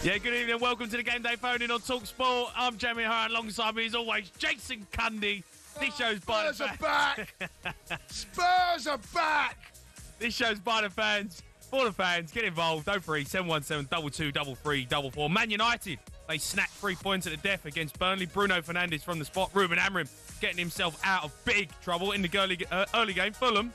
Yeah, good evening. Welcome to the Game Day phone in on talkSPORT. I'm Jamie Hart. Alongside me, as always, Jason Cundy. This show's by the fans. Spurs are back! Spurs are back! This show's by the fans. For the fans, get involved. 03 717 22 33 44. Man United, they snapped 3 points at the death against Burnley. Bruno Fernandes from the spot. Ruben Amorim getting himself out of big trouble in the early game. Fulham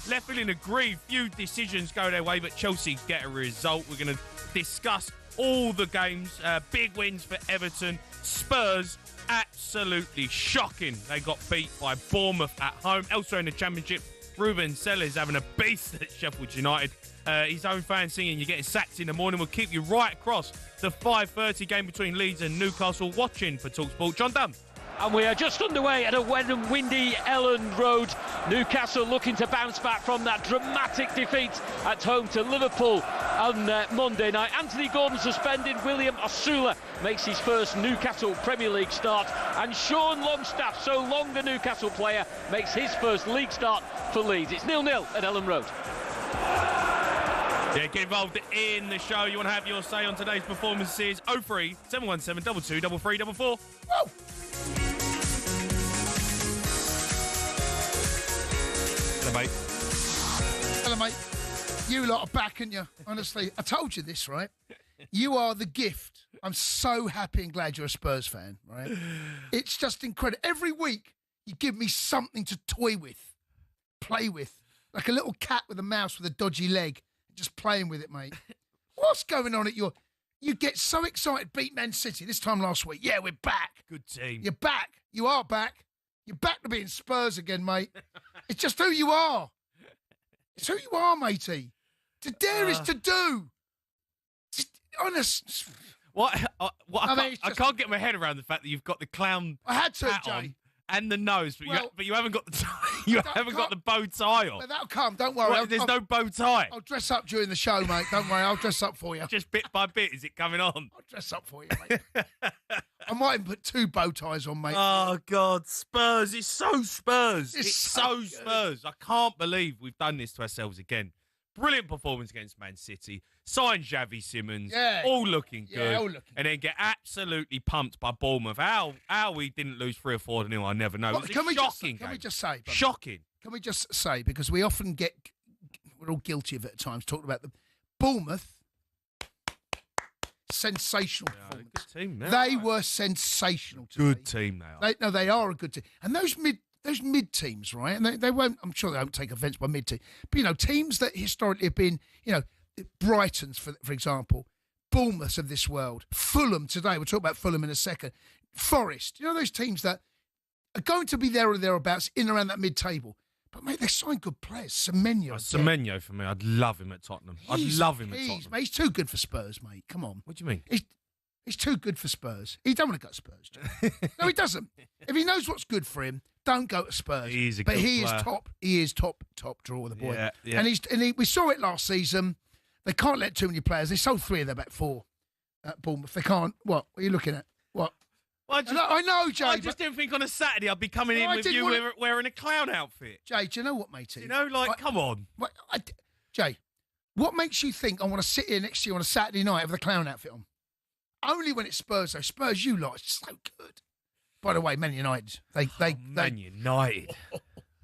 left feeling aggrieved. Few decisions go their way, but Chelsea get a result. We're going to discuss all the games. Big wins for Everton. Spurs, absolutely shocking. They got beat by Bournemouth at home. Elsewhere in the Championship, Ruben Sellers having a beast at Sheffield United. His own fans singing, "You're getting sacked in the morning." We'll keep you right across the 5:30 game between Leeds and Newcastle. Watching for talkSPORT, John Dunn. And we are just underway at a wet and windy Elland Road. Newcastle looking to bounce back from that dramatic defeat at home to Liverpool on Monday night. Anthony Gordon suspended. William Osula makes his first Newcastle Premier League start. And Sean Longstaff, so long the Newcastle player, makes his first league start for Leeds. It's 0-0 at Elland Road. Yeah, get involved in the show. You want to have your say on today's performances? 03 717 22 33 44. Whoa! Hello, mate. Hello, mate. You lot are back, aren't you? Honestly, I told you this, right? You are the gift. I'm so happy and glad you're a Spurs fan, right? It's just incredible. Every week, you give me something to toy with, play with, like a little cat with a mouse with a dodgy leg, just playing with it, mate. What's going on at your... You get so excited, beat Man City this time last week. Yeah, we're back. Good team. You're back. You are back. You're back to being Spurs again, mate. It's just who you are. It's who you are, matey. To dare is to do. Just honest. I can't get my head around the fact that you've got the clown I had to, hat Jay. on and the nose, but you haven't got the haven't got the can't- bow tie on. But that'll come. Don't worry. What, there's no bow tie. I'll dress up during the show, mate. Don't worry. I'll dress up for you. Just bit by bit, is it coming on? I'll dress up for you, mate. I might even put 2 bow ties on, mate. Oh, God, Spurs. It's so Spurs. It's It's so so good. Spurs. I can't believe we've done this to ourselves again. Brilliant performance against Man City. Signed Xavi Simons. Yeah. All looking good. Yeah, all looking and then get absolutely pumped by Bournemouth. How we didn't lose 3 or 4-0, I never know. Well, It was can a we shocking just game. say, brother, Shocking. Can we just say, because we often we're all guilty of it at times, talking about them. Bournemouth, sensational Yeah, performance. good team. They were sensational to me. Good team they are. They are a good team. And those mid teams, right? And they won't, I'm sure they won't take offence by mid team. But, teams that historically have been, Brighton's, for example, Bournemouths of this world, Fulham today, we'll talk about Fulham in a second, Forest, those teams that are going to be there or thereabouts in around that mid-table. But, mate, they signed good players. Semenyo. Semenyo for me. I'd love him at Tottenham. I'd love him at Tottenham. Mate, he's too good for Spurs, mate. Come on. What do you mean? He's too good for Spurs. He don't want to go to Spurs, Joe. No, he doesn't. If he knows what's good for him, don't go to Spurs. He is a but good he player. is top. He is top draw, the boy. Yeah. And we saw it last season. They can't let too many players. They sold 3 of their back 4 at Bournemouth. They can't. What are you looking at? What? Well, I know, Jay. I just didn't think on a Saturday I'd be coming in with you wearing a clown outfit. Jay, do you know what, matey? Come on. Jay, what makes you think I want to sit here next to you on a Saturday night with a clown outfit on? Only when it's Spurs, though. Spurs, you lot, it's so good. By the way, Man United. Man United.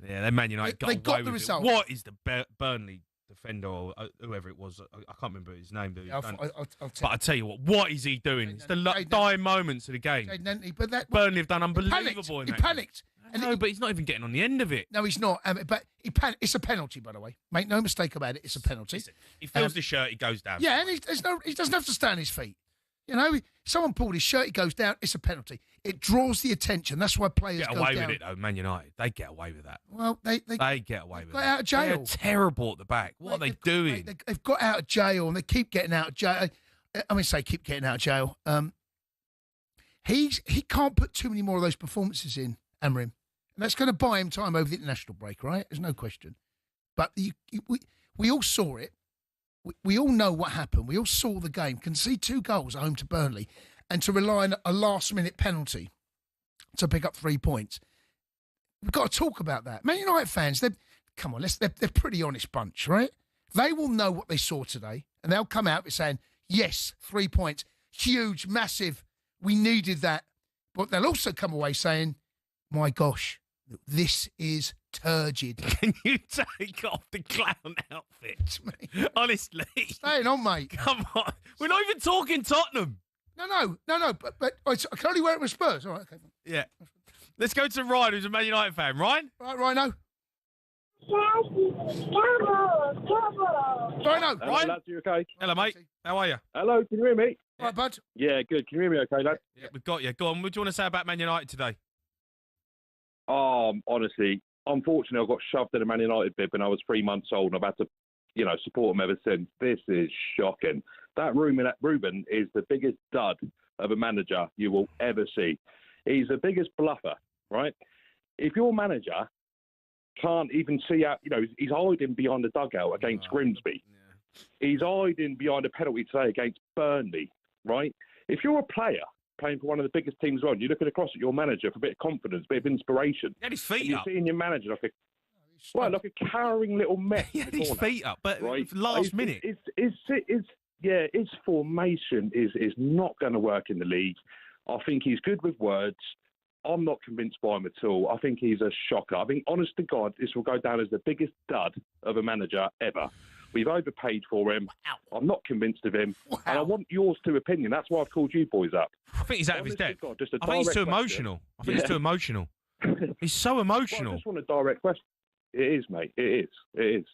Yeah, they Man United They got away the with result. it. What is the Burnley defender or whoever it was? I can't remember his name. I'll But I tell you what is he doing? It's the dying moments of the game. But Burnley have done unbelievable. He panicked. But he's not even getting on the end of it. No, he's not. But he panicked. It's a penalty, by the way. Make no mistake about it. It's a penalty. Listen, he feels the shirt, he goes down. Yeah, and he doesn't have to stand on his feet. Someone pulled his shirt, he goes down, it's a penalty. It draws the attention. That's why players Get go away down. with it, though, Man United. They get away with that. Well, they get away with got it. out of jail. They're terrible at the back. What are they doing? They've got out of jail, and they keep getting out of jail. Keep getting out of jail. He can't put too many more of those performances in, Amorim. And that's going to buy him time over the international break, right? There's no question. But we all saw it. We all know what happened. We all saw the game. Concede 2 goals at home to Burnley and to rely on a last-minute penalty to pick up 3 points. We've got to talk about that. Man United fans, they're a pretty honest bunch, right? They will know what they saw today, and they'll come out with saying, yes, 3 points. huge, massive. We needed that. But they'll also come away saying, my gosh, this is turgid. Can you take off the clown outfit? Honestly. Staying on, mate. Come on. We're not even talking Tottenham. No. But I can only wear it with Spurs. All right, okay. Yeah. Let's go to Ryan, who's a Man United fan. Ryan? Right, Rhino. Rhino. Ryan? Lads, you okay? Hello, mate. How are you? Hello, can you hear me? Right, bud. Yeah, good. Can you hear me okay, lad? Yeah, we've got you. Go on. What do you want to say about Man United today? Honestly, unfortunately, I got shoved in a Man United bib when I was 3 months old, and I've had to, support them ever since. This is shocking. That Ruben is the biggest dud of a manager you will ever see. He's the biggest bluffer, right? If your manager can't even see out, he's hiding behind the dugout against Grimsby. Yeah. He's hiding behind a penalty today against Burnley, right? If you're a player playing for one of the biggest teams on, you're looking across at your manager for a bit of confidence, a bit of inspiration. He had his feet you're up. seeing your manager like a cowering little mess. He had his feet up, but right? last minute. His formation is not going to work in the league. I think he's good with words. I'm not convinced by him at all. I think he's a shocker. I think, honest to God, this will go down as the biggest dud of a manager ever. We've overpaid for him. Wow. I'm not convinced of him. Wow. And I want yours two opinion. That's why I've called you boys up. I think he's out of his depth. I think he's too emotional. I think he's too emotional. He's so emotional. Well, I just want a direct question. It is, mate. It is.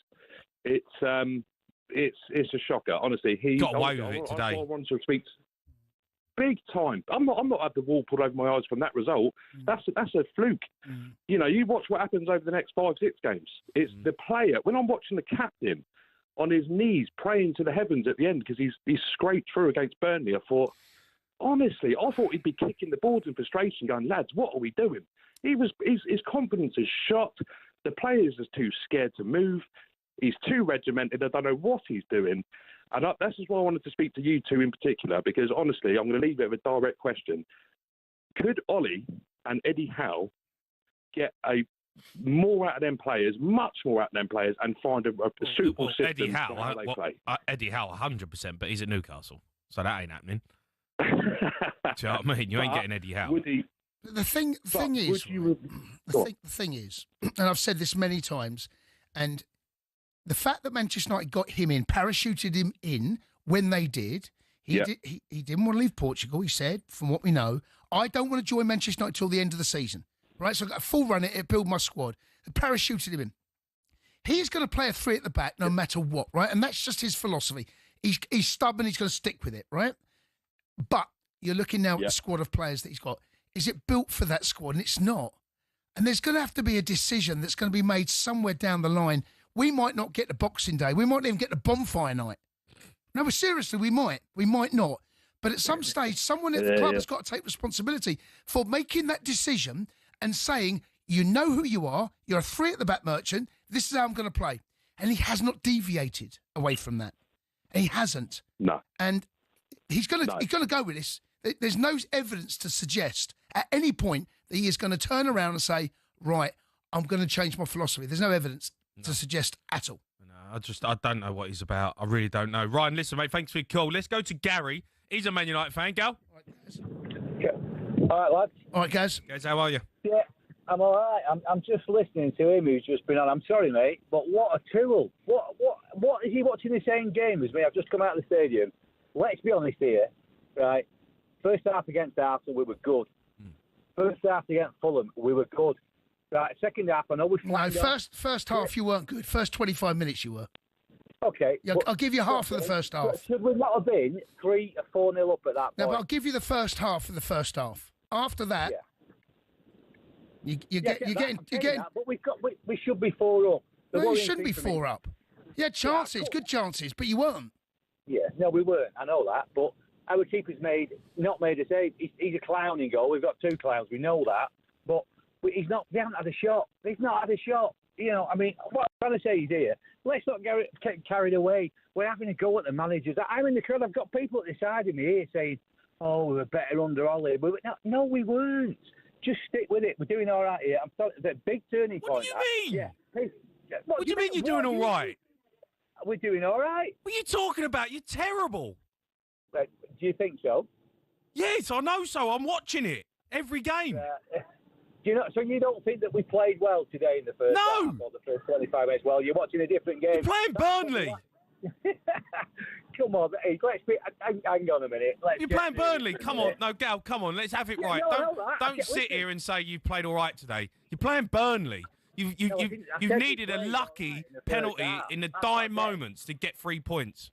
It's a shocker. Honestly, he got away with it today. I want to speak big time. I'm not had the wall pulled over my eyes from that result. That's a fluke. You watch what happens over the next 5-6 games. It's the player. When I'm watching the captain on his knees praying to the heavens at the end because he's scraped through against Burnley, I thought he'd be kicking the boards in frustration, going, lads, what are we doing? His confidence is shot. The players are too scared to move. He's too regimented. I don't know what he's doing. And this is why I wanted to speak to you two in particular, because honestly, I'm going to leave it with a direct question. Could Ollie and Eddie Howe get more out of them players, much more out of them players, and find a suitable system Eddie Howe, for how they play? Eddie Howe, 100%, but he's at Newcastle, so that ain't happening. Do you know what I mean? You ain't getting Eddie Howe. Would he? The thing is, and I've said this many times, and the fact that Manchester United got him in, parachuted him in when they did, he didn't want to leave Portugal, he said, from what we know. I don't want to join Manchester United till the end of the season. Right, so I've got a full run at it, build my squad. They parachuted him in. He's going to play a three at the back no matter what, right? And that's just his philosophy. He's stubborn, he's going to stick with it, right? But you're looking now at the squad of players that he's got. Is it built for that squad? And it's not. And there's going to have to be a decision that's going to be made somewhere down the line. We might not get the Boxing Day. We might not even get the bonfire night. No, but seriously, we might. We might not. But at some stage, someone at the club has got to take responsibility for making that decision and saying, you know who you are, you're a three at the back merchant, this is how I'm going to play. And he has not deviated away from that. And he hasn't. No. And he's going to go with this. There's no evidence to suggest at any point that he is going to turn around and say, right, I'm going to change my philosophy. There's no evidence to suggest at all. No, I don't know what he's about. I really don't know. Ryan, listen, mate, thanks for your call. Let's go to Gary. He's a Man United fan. Go. All right, lads. All right, Gaz. Gaz, how are you? Yeah, I'm all right. I'm just listening to him who's just been on. I'm sorry, mate, but what a tool. What is he watching the same game as me? I've just come out of the stadium. Let's be honest here, right? First half against Arsenal, we were good. First half against Fulham, we were good. Right, second half, I know we flattened off. First half, you weren't good. First 25 minutes, you were. Okay. Yeah, I'll give you half of the first half. Should we not have been 3 or 4-0 up at that point? No, but I'll give you the first half of the first half. After that, you're getting. But we should be 4 up. No, you shouldn't be 4 up. You had chances, good chances, but you weren't. Yeah, no, we weren't. I know that, but our keeper's not made a save. He's a clowning goal. We've got 2 clowns. We know that, but he's not. They haven't had a shot. They've not had a shot. I mean, what I'm trying to say is here, let's not get carried away. We're having a go at the managers. I'm in the crowd. I've got people at the side of me here saying, oh, we were better under Ollie. No, we weren't. Just stick with it. We're doing all right here. I'm sorry, it's a big turning point. What do you mean? Yeah. What do you mean you're doing all right? We're doing all right. What are you talking about? You're terrible. Do Do you think so? Yes, I know so. I'm watching it every game. Do you know? So you don't think that we played well today in the first half or the first 25 minutes? Well, you're watching a different game. You're playing Burnley. Come on, hey, hang on a minute. You're playing Burnley. Come on, no, Gal, come on. Let's have it right. Don't sit here and say you played all right today. You're playing Burnley. You've needed a lucky penalty in the dying moments to get 3 points.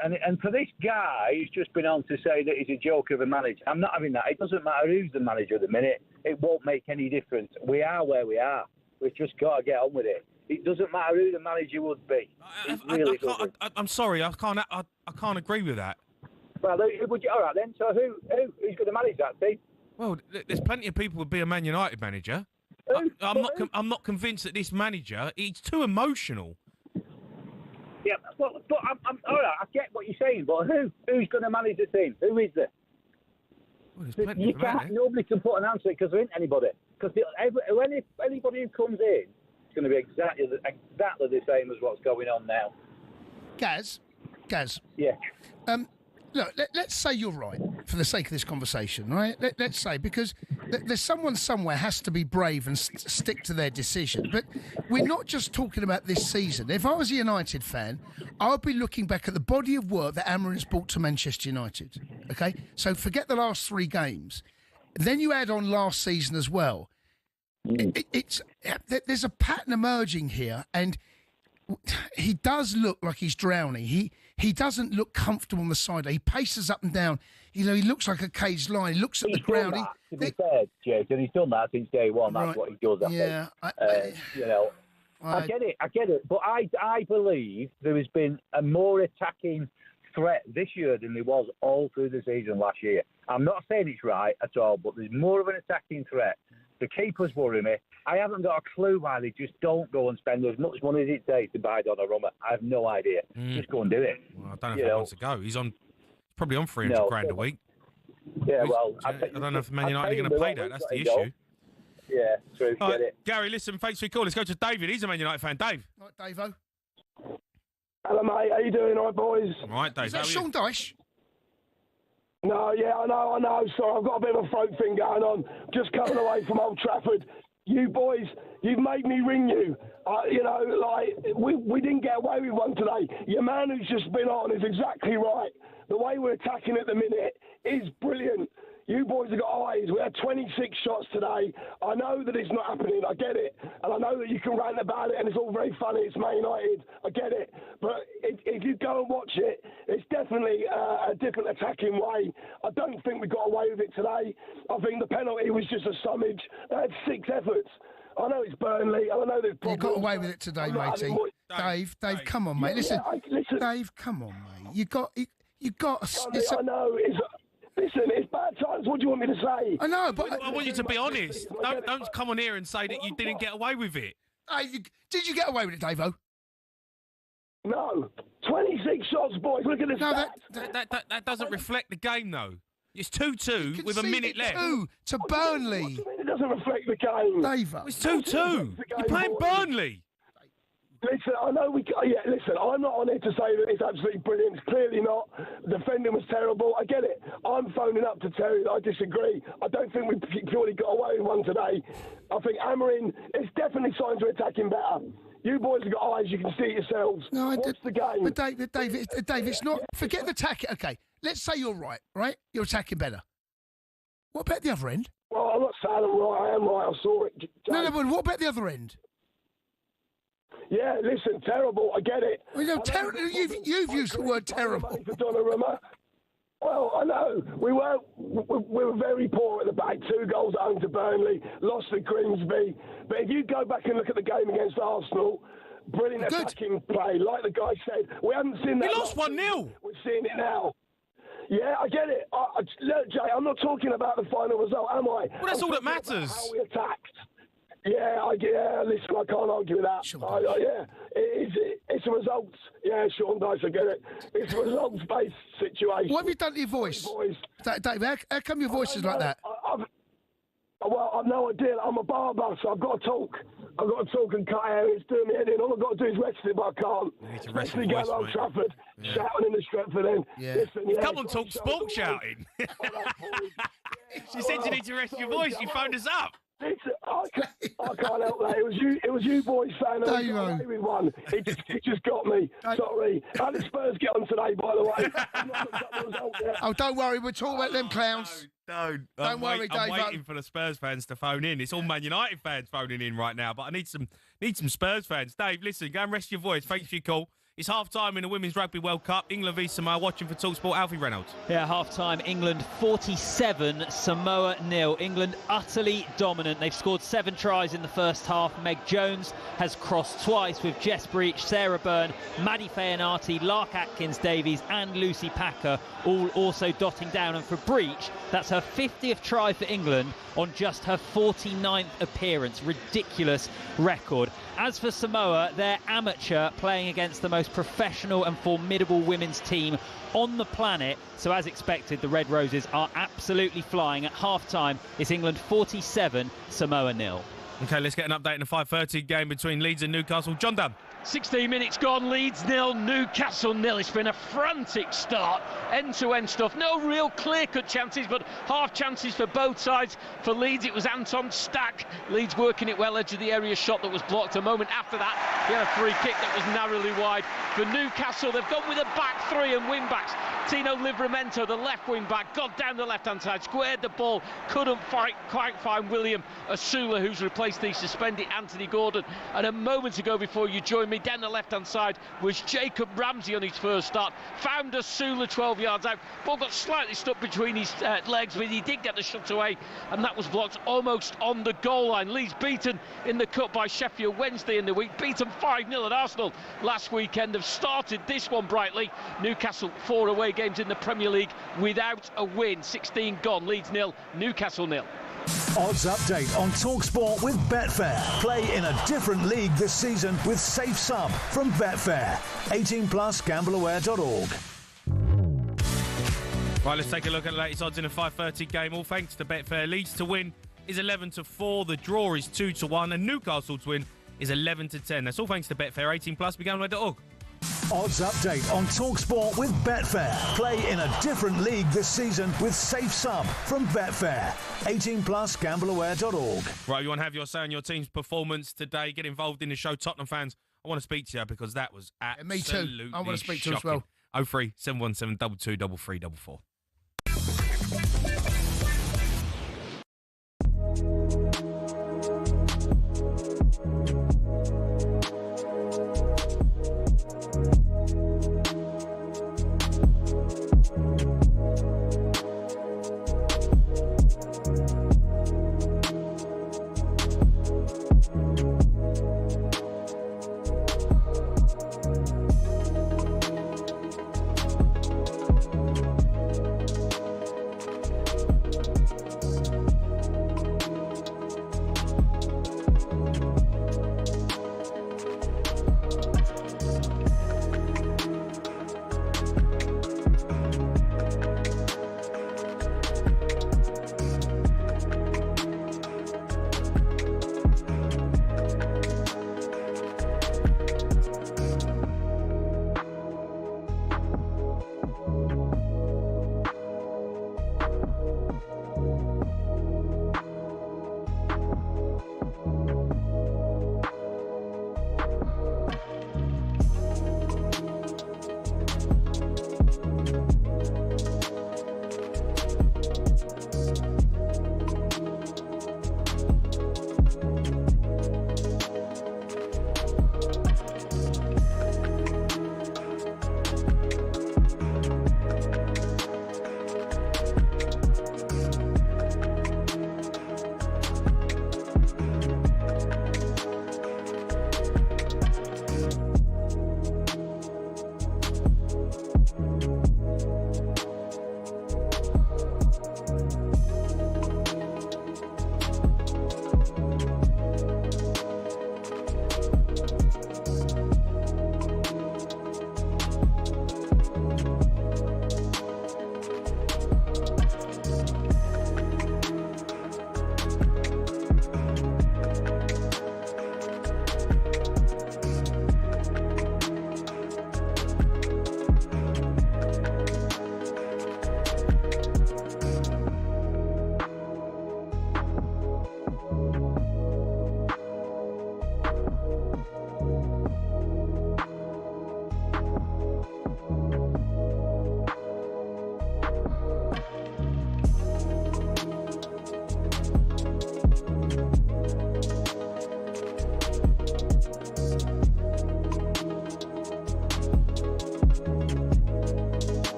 And for this guy, he's just been on to say that he's a joke of a manager. I'm not having that. It doesn't matter who's the manager at the minute. It won't make any difference. We are where we are. We've just got to get on with it. It doesn't matter who the manager would be. I'm sorry. I can't agree with that. Well, all right then. So who's going to manage that team? Well, there's plenty of people would be a Man United manager. I'm not convinced that this manager. He's too emotional. Yeah, but I'm all right. I get what you're saying, but who's going to manage the team? Who is there? Well, you can't. Nobody can put an answer because there isn't anybody. Because anybody who comes in, it's going to be exactly the same as what's going on now. Gaz. Yeah. Look, let's say you're right for the sake of this conversation, right? Let's say, because there's someone somewhere has to be brave and stick to their decision. But we're not just talking about this season. If I was a United fan, I'd be looking back at the body of work that Amorim's brought to Manchester United. Okay? So forget the last 3 games. Then you add on last season as well. There's a pattern emerging here, and he does look like he's drowning. He doesn't look comfortable on the side. He paces up and down. He looks like a caged lion. He looks at the ground. To be fair, Jason, he's done that since day one. That's what he does. I get it. But I believe there has been a more attacking threat this year than there was all through the season last year. I'm not saying it's right at all, but there's more of an attacking threat. The keepers worry me. I haven't got a clue why they just don't go and spend as much money as it takes to buy Donnarumma. I have no idea. Just go and do it. Well, I don't know if he wants to go. He's probably on 300 grand a week. Yeah, well, I don't know if Man United are going to pay that. That's the issue. Yeah, true. Get it. Gary, listen, thanks for your call. Let's go to David. He's a Man United fan. Dave. Right, Dave-o. Hello, mate. How you doing? All right, boys? All right, Dave. Is that Sean Dyche? No, yeah, I know. Sorry, I've got a bit of a throat thing going on. Just coming away from Old Trafford. You boys, you've made me ring you. We didn't get away with one today. Your man who's just been on is exactly right. The way we're attacking at the minute is brilliant. You boys have got eyes. We had 26 shots today. I know that it's not happening. I get it. And I know that you can rant about it and it's all very funny. It's Man United. I get it. But if you go and watch it, it's definitely a different attacking way. I don't think we got away with it today. I think the penalty was just a summage. They had 6 efforts. I know it's Burnley. I know there's problems. You got away with it today, matey. Dave, come on, mate. Listen, Dave, come on, mate. You got. I know. Listen, it's bad times. What do you want me to say? I know, but I want you to be honest. Don't come on here and say that you didn't get away with it. Did you get away with it, Dave-o? No. 26 shots, boys. Look at this. No, that doesn't reflect the game, though. It's 2-2 with a minute left. 2 to Burnley. It doesn't reflect the game. Dave-o. It's 2-2. You're playing Burnley. Listen, I know listen, I'm not on here to say that it's absolutely brilliant. It's clearly not. The defending was terrible. I get it. I'm phoning up to tell you that I disagree. I don't think we purely got away with one today. I think Amorim, it's definitely signs we're attacking better. You boys have got eyes. You can see it yourselves. No, What's the game? But Dave, it's not. Forget the attack. Okay, let's say you're right. You're attacking better. What about the other end? Well, I'm not saying I'm right. I am right. I saw it. No, but what about the other end? Yeah, listen, terrible. I get it. Well, no, you've used the word terrible. Well, I know. We were very poor at the back. 2 goals at home to Burnley, lost to Grimsby. But if you go back and look at the game against Arsenal, brilliant attacking play. Like the guy said, we haven't seen that. We lost 1-0. We're seeing it now. Yeah, I get it. Look, Jay, I'm not talking about the final result, am I? Well, that's all that matters. How we attacked. Yeah, listen, I can't argue with that. It's a results. Yeah, Sean Dyche, I get it. It's a results-based situation. What have you done to your voice? Dave, how come your voice is like that? Well, I've no idea. I'm a barber, so I've got to talk. I've got to talk and cut hair. It's doing me head in. All I've got to do is rest it, but I can't. You need to rest Especially your going voice, Old mate. Trafford, shouting in the Stretford end. Yeah. Listen, yeah, Come on, great talk show, sport as shouting. always. She said you need to rest your voice. You phoned us up. I can't help that. It was you boys saying that we Dave, got away with one. It just got me. Sorry. How did Spurs get on today, by the way? I've not looked up the result yet. Oh, don't worry. We'll talk about them clowns. Don't worry, I'm Dave. waiting for the Spurs fans to phone in. It's all Man United fans phoning in right now, but I need some Spurs fans. Dave, listen, go and rest your voice. Thanks for your call. It's half-time in the Women's Rugby World Cup. England v Samoa. Watching for talkSPORT. Alfie Reynolds. Yeah, half-time, England 47, Samoa 0. England utterly dominant. They've scored 7 tries in the first half. Meg Jones has crossed twice with Jess Breach, Sarah Byrne, Maddie Feanati, Lark Atkins-Davies and Lucy Packer, all also dotting down. And for Breach, that's her 50th try for England on just her 49th appearance. Ridiculous record. As for Samoa, they're amateur, playing against the most professional and formidable women's team on the planet. So as expected, the Red Roses are absolutely flying. At half-time, it's England 47, Samoa 0. Okay, let's get an update in the 5:30 game between Leeds and Newcastle. John Dunn. 16 minutes gone, Leeds 0, Newcastle 0. It's been a frantic start, end-to-end stuff. No real clear-cut chances, but half chances for both sides. For Leeds, it was Anton Stack. Leeds working it well, edge of the area, shot that was blocked. A moment after that, he had a free kick that was narrowly wide. For Newcastle, they've gone with a back three and wing-backs. Tino Livramento, the left wing-back, got down the left-hand side, squared the ball, couldn't quite find William Asula, who's replaced the suspended Anthony Gordon. And a moment ago, before you joined me, down the left-hand side was Jacob Ramsey on his first start. Found Asula 12 yards out. Ball got slightly stuck between his legs, but he did get the shot away, and that was blocked almost on the goal line. Leeds beaten in the cup by Sheffield Wednesday in the week. Beaten 5-0 at Arsenal last weekend. Have started this one brightly. Newcastle 4 away games in the Premier League without a win. 16 gone. Leeds 0, Newcastle 0. Odds update on talkSPORT with Betfair. Play in a different league this season with Safe Sub from Betfair. 18 plus gambleaware.org. Right, let's take a look at the latest odds in a 5:30 game. All thanks to Betfair. Leeds to win is 11-4. The draw is 2-1. And Newcastle to win is 11-10. That's all thanks to Betfair. 18 plus gambleaware.org. Odds update on talkSPORT with Betfair. Play in a different league this season with Safe Sub from Betfair. 18 plus gambleaware.org. Right, you want to have your say on your team's performance today? Get involved in the show. Tottenham fans, I want to speak to you because that was absolutely me too. I want to speak to you as well. 03 717 22 3344.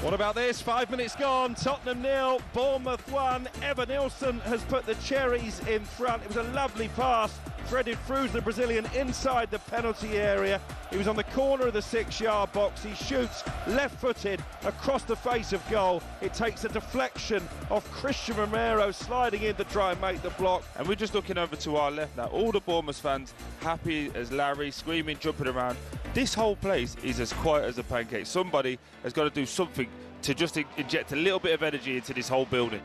What about this? 5 minutes gone. Tottenham 0, Bournemouth 1. Evan Nilsson has put the cherries in front. It was a lovely pass, threaded through the Brazilian inside the penalty area. He was on the corner of the 6-yard box. He shoots left-footed across the face of goal. It takes a deflection of Christian Romero sliding in to try and make the block. And we're just looking over to our left now. All the Bournemouth fans happy as Larry, screaming, jumping around. This whole place is as quiet as a pancake. Somebody has got to do something to just inject a little bit of energy into this whole building.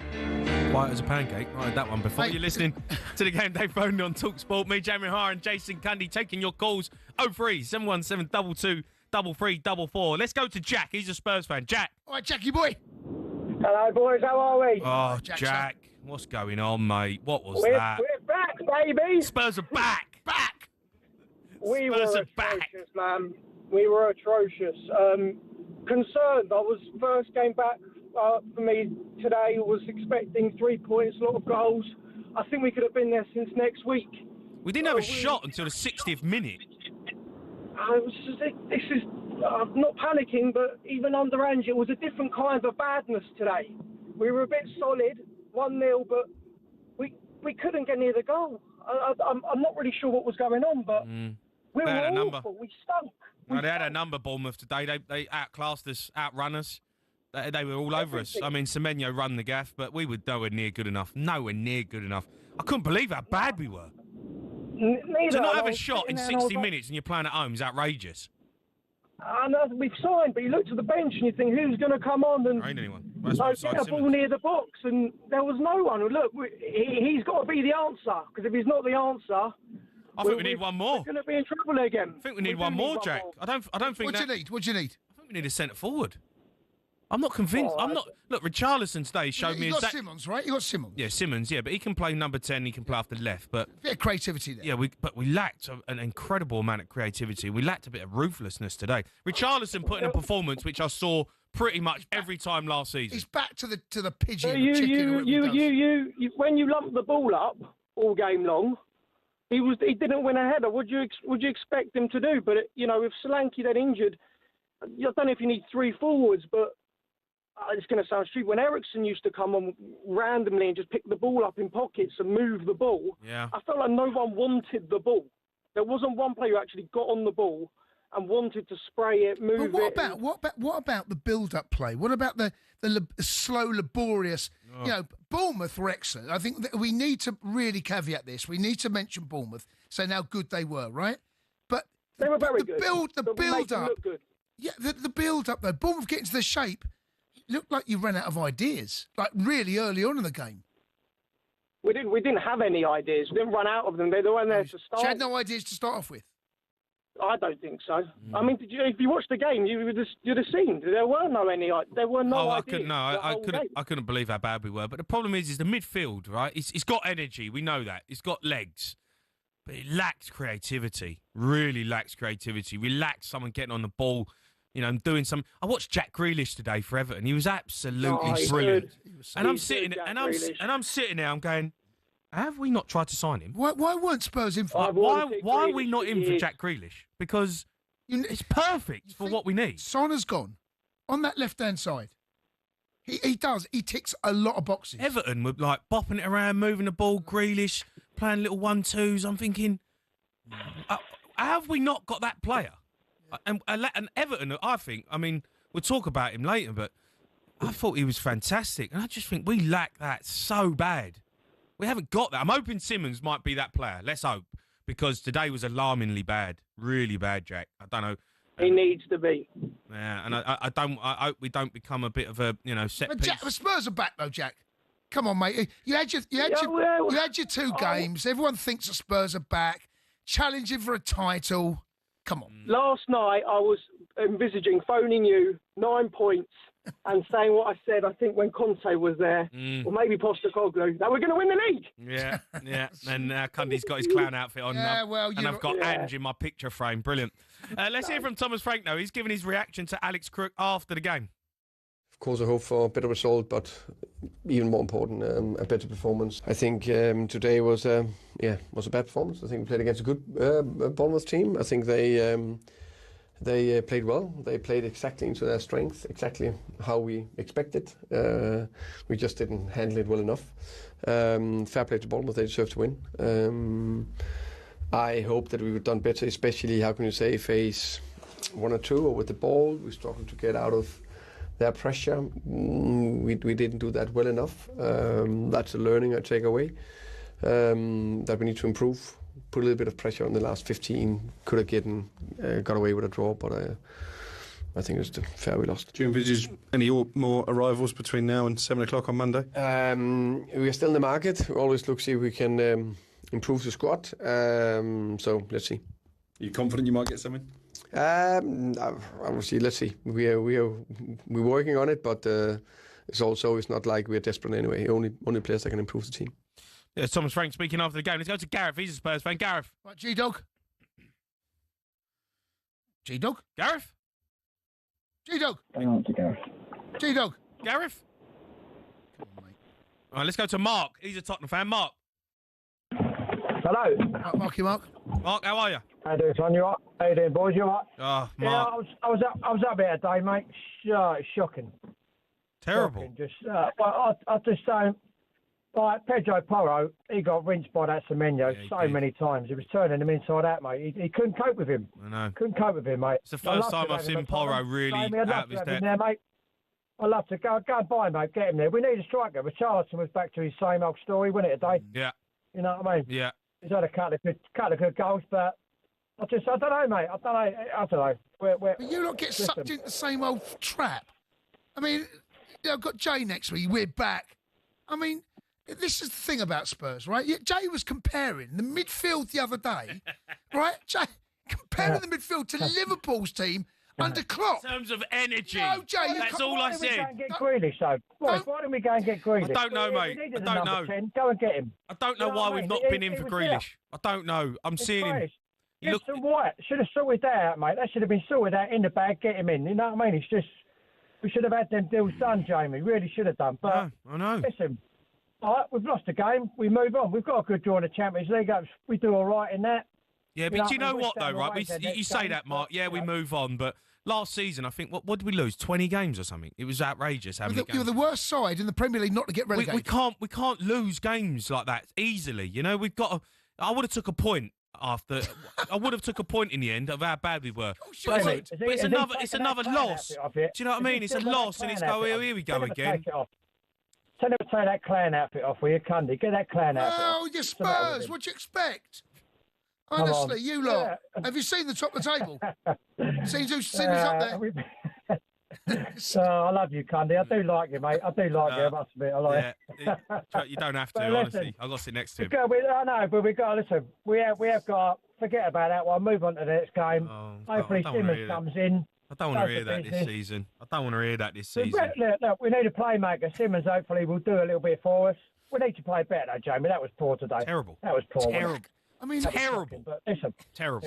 Quiet as a pancake. I heard that one before. You're listening to the Game Day phone on talkSPORT. Me, Jamie Hara and Jason Cundy taking your calls. 03 717 22 3344. Let's go to Jack. He's a Spurs fan. Jack. All right, Jackie boy. Hello, boys. How are we? Oh, Jack. What's going on, mate? What was We're that? back, baby. Spurs are back. Back. We Spurs were are back. atrocious, man. We were atrocious. Concerned. I was first game back for me today. Was expecting 3 points, a lot of goals. I think we could have been there since next week. We didn't have a shot until the 60th minute. This is. I'm not panicking, but even under Ange, it was a different kind of badness today. We were a bit solid, 1-0, but we couldn't get near the goal. I'm not really sure what was going on, but we were awful. We stunk. No, they had a number, Bournemouth, today. They outclassed us, outrun us. They were all over us. I mean, Semenyo run the gaff, but we were nowhere near good enough. Nowhere near good enough. I couldn't believe how bad we were. Neither. To not have a shot in 60 minutes and you're playing at home is outrageous. I know we've signed, but you look to the bench and you think, who's going to come on and ain't anyone. get a ball near the box? And there was no one. Look, he's got to be the answer, because if he's not the answer... I think we need one more. We're going to be in trouble again. I think we need one more, Jack. I don't think What do you need? What do you need? I think we need a centre forward. I'm not convinced. Look, Richarlison today showed me... You got Simmons, right? You got Simmons. Yeah, Simmons, yeah, but he can play number 10, he can play off the left, but... A bit of creativity there. Yeah, we lacked an incredible amount of creativity. We lacked a bit of ruthlessness today. Richarlison put in a performance which I saw pretty much every time last season. He's back to the pigeon, You, chicken. when you lump the ball up all game long, he didn't win a header. Would you expect him to do? But with Solanke then injured, I don't know if you need 3 forwards, but it's going to sound stupid. When Ericsson used to come on randomly and just pick the ball up in pockets and move the ball, I felt like no one wanted the ball. There wasn't one player who actually got on the ball and wanted to spray it, move it. What about the build-up play? What about the slow, laborious? Bournemouth were excellent. I think that we need to really caveat this. We need to mention Bournemouth, saying how good they were, right? But they were very good. The build-up. Yeah, the build-up though. Bournemouth getting to the shape. It looked like you ran out of ideas, like really early on in the game. We didn't have any ideas. We didn't run out of them. They weren't there to start. You had no ideas to start off with. I don't think so. I mean, if you watched the game, you'd have seen there were no ideas. I couldn't believe how bad we were. But the problem is the midfield, right? It's got energy. We know that. It's got legs, but it lacks creativity. Really lacks creativity. We lacked someone getting on the ball, doing some. I watched Jack Grealish today for Everton. He was absolutely brilliant. And I'm sitting there. I'm going, have we not tried to sign him? Why weren't Spurs in for why are we not in for Jack Grealish? Because it's perfect for what we need. Sonner's gone on that left-hand side. He does. He ticks a lot of boxes. Everton were like bopping it around, moving the ball. Grealish playing little 1-2s. I'm thinking, have we not got that player? And Everton, I think. I mean, we'll talk about him later, but I thought he was fantastic, and I just think we lack that so bad. We haven't got that. I'm hoping Simmons might be that player. Let's hope, because today was alarmingly bad, really bad, Jack. I don't know. He needs to be. Yeah, and I hope we don't become a bit of a set piece. Jack, the Spurs are back though, Jack. Come on, mate. You had your 2 games. Everyone thinks the Spurs are back, challenging for a title. Come on. Last night I was envisaging phoning you 9 points and saying what I said, I think, when Conte was there, or maybe Postecoglou, that we're going to win the league. Yeah. And Cundy's got his clown outfit on. And I've got Ange in my picture frame. Brilliant. Let's hear from Thomas Frank now. He's given his reaction to Alex Crook after the game. Of course, I hope for a better result, but even more important, a better performance. I think today was a bad performance. I think we played against a good Bournemouth team. I think they They played well. They played exactly into their strength, exactly how we expected. We just didn't handle it well enough. Fair play to Bournemouth. They deserve to win. I hope that we would have done better, especially, how can you say, phase 1 or 2 or with the ball. We struggled to get out of their pressure. We didn't do that well enough. That's a learning I take away, that we need to improve. Put a little bit of pressure on the last 15. Could have got away with a draw, but I think it's fair we lost. Do you envisage any more arrivals between now and 7 o'clock on Monday? We are still in the market. We always look see if we can improve the squad. So let's see. Are you confident you might get something? Obviously, let's see. We're working on it, but it's not like we're desperate anyway. Only players that can improve the team. Yeah, Thomas Frank speaking after the game. Let's go to Gareth. He's a Spurs fan. Gareth. Right, G-Dog. G-Dog? Gareth? G-Dog. Hang on to Gareth. G-Dog. Gareth? Come on, mate. All right, let's go to Mark. He's a Tottenham fan. Mark. Hello. Marky Mark. Mark, how are you? How you doing, son? You all right? How you doing, boys? You all right? Oh, Yeah, Mark. I was up here today, mate. It's shocking. Terrible. Shocking. Just, I just say, like Pedro Porro, he got rinsed by that Semenyo so many times. He was turning him inside out, mate. He couldn't cope with him. I know. Couldn't cope with him, mate. It's the first time I've seen Porro really I'd out love of to his have him depth. there, mate. I'd love to go and buy him, mate. Get him there. We need a striker. Richarlison was back to his same old story, wasn't it, today? Yeah. You know what I mean? Yeah. He's had a couple of good goals, but I don't know, mate. I don't know. But you lot get sucked into the same old trap. I mean, I've got Jay next week. We're back. I mean, this is the thing about Spurs, right? Jay was comparing the midfield the other day, right? Jay comparing the midfield to Liverpool's team under Klopp. In terms of energy. No, Jay, that's all I said. Why don't we go and get Grealish, though? Why don't we go and get Grealish? I don't know, mate. We needed I don't a number know. 10. Go and get him. I don't know You know why what I we've mean? not been in He for was Grealish. I don't know. I'm seeing him. He look. Gibson White should have sorted that out, mate. That should have been sorted out in the bag. Get him in. You know what I mean? It's just we should have had them deals done, Jamie. Really should have done. But I know. Listen, all right, we've lost the game. We move on. We've got a good draw in the Champions League. We do all right in that. Yeah, but do you know what though, right? You say that, Mark. Yeah, we move on, but last season, I think, what did we lose? 20 games or something? It was outrageous how many games. You're the worst side in the Premier League not to get relegated. We can't lose games like that easily. You know, we've got. I would have took a point after. I would have took a point in the end of how bad we were. But it's another loss. Do you know what I mean? It's a loss, and it's here we go again. Tell him to take that clown outfit off, will you, Cundy? Get that clown outfit off. Oh, you Spurs! What do you expect? Honestly, you lot. Yeah. Have you seen the top of the table? seen who's up there? I love you, Cundy. I do like you, mate. I do like you. I must admit, I like you. You don't have to, honestly. I've got to sit next to him. I know, but we've got to listen. We have got to forget about that one. Move on to the next game. Hopefully, Simmons comes in. I don't want to hear that this season. I don't want to hear that this season. Look, we need a playmaker. Simmons hopefully will do a little bit for us. We need to play better, though, Jamie. That was poor today. Terrible. That was poor. Terrible. I mean, terrible. But listen, terrible.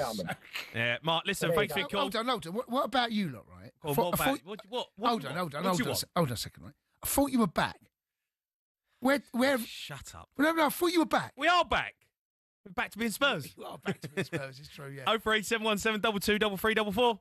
Yeah, Mark. Listen, thanks for your call. Hold on. What about you lot, right? Hold on a second, right? I thought you were back. Where? Shut up. No, I thought you were back. We are back. We're back to being Spurs. You are back to being Spurs. It's true. Yeah. 03717 22 33 44.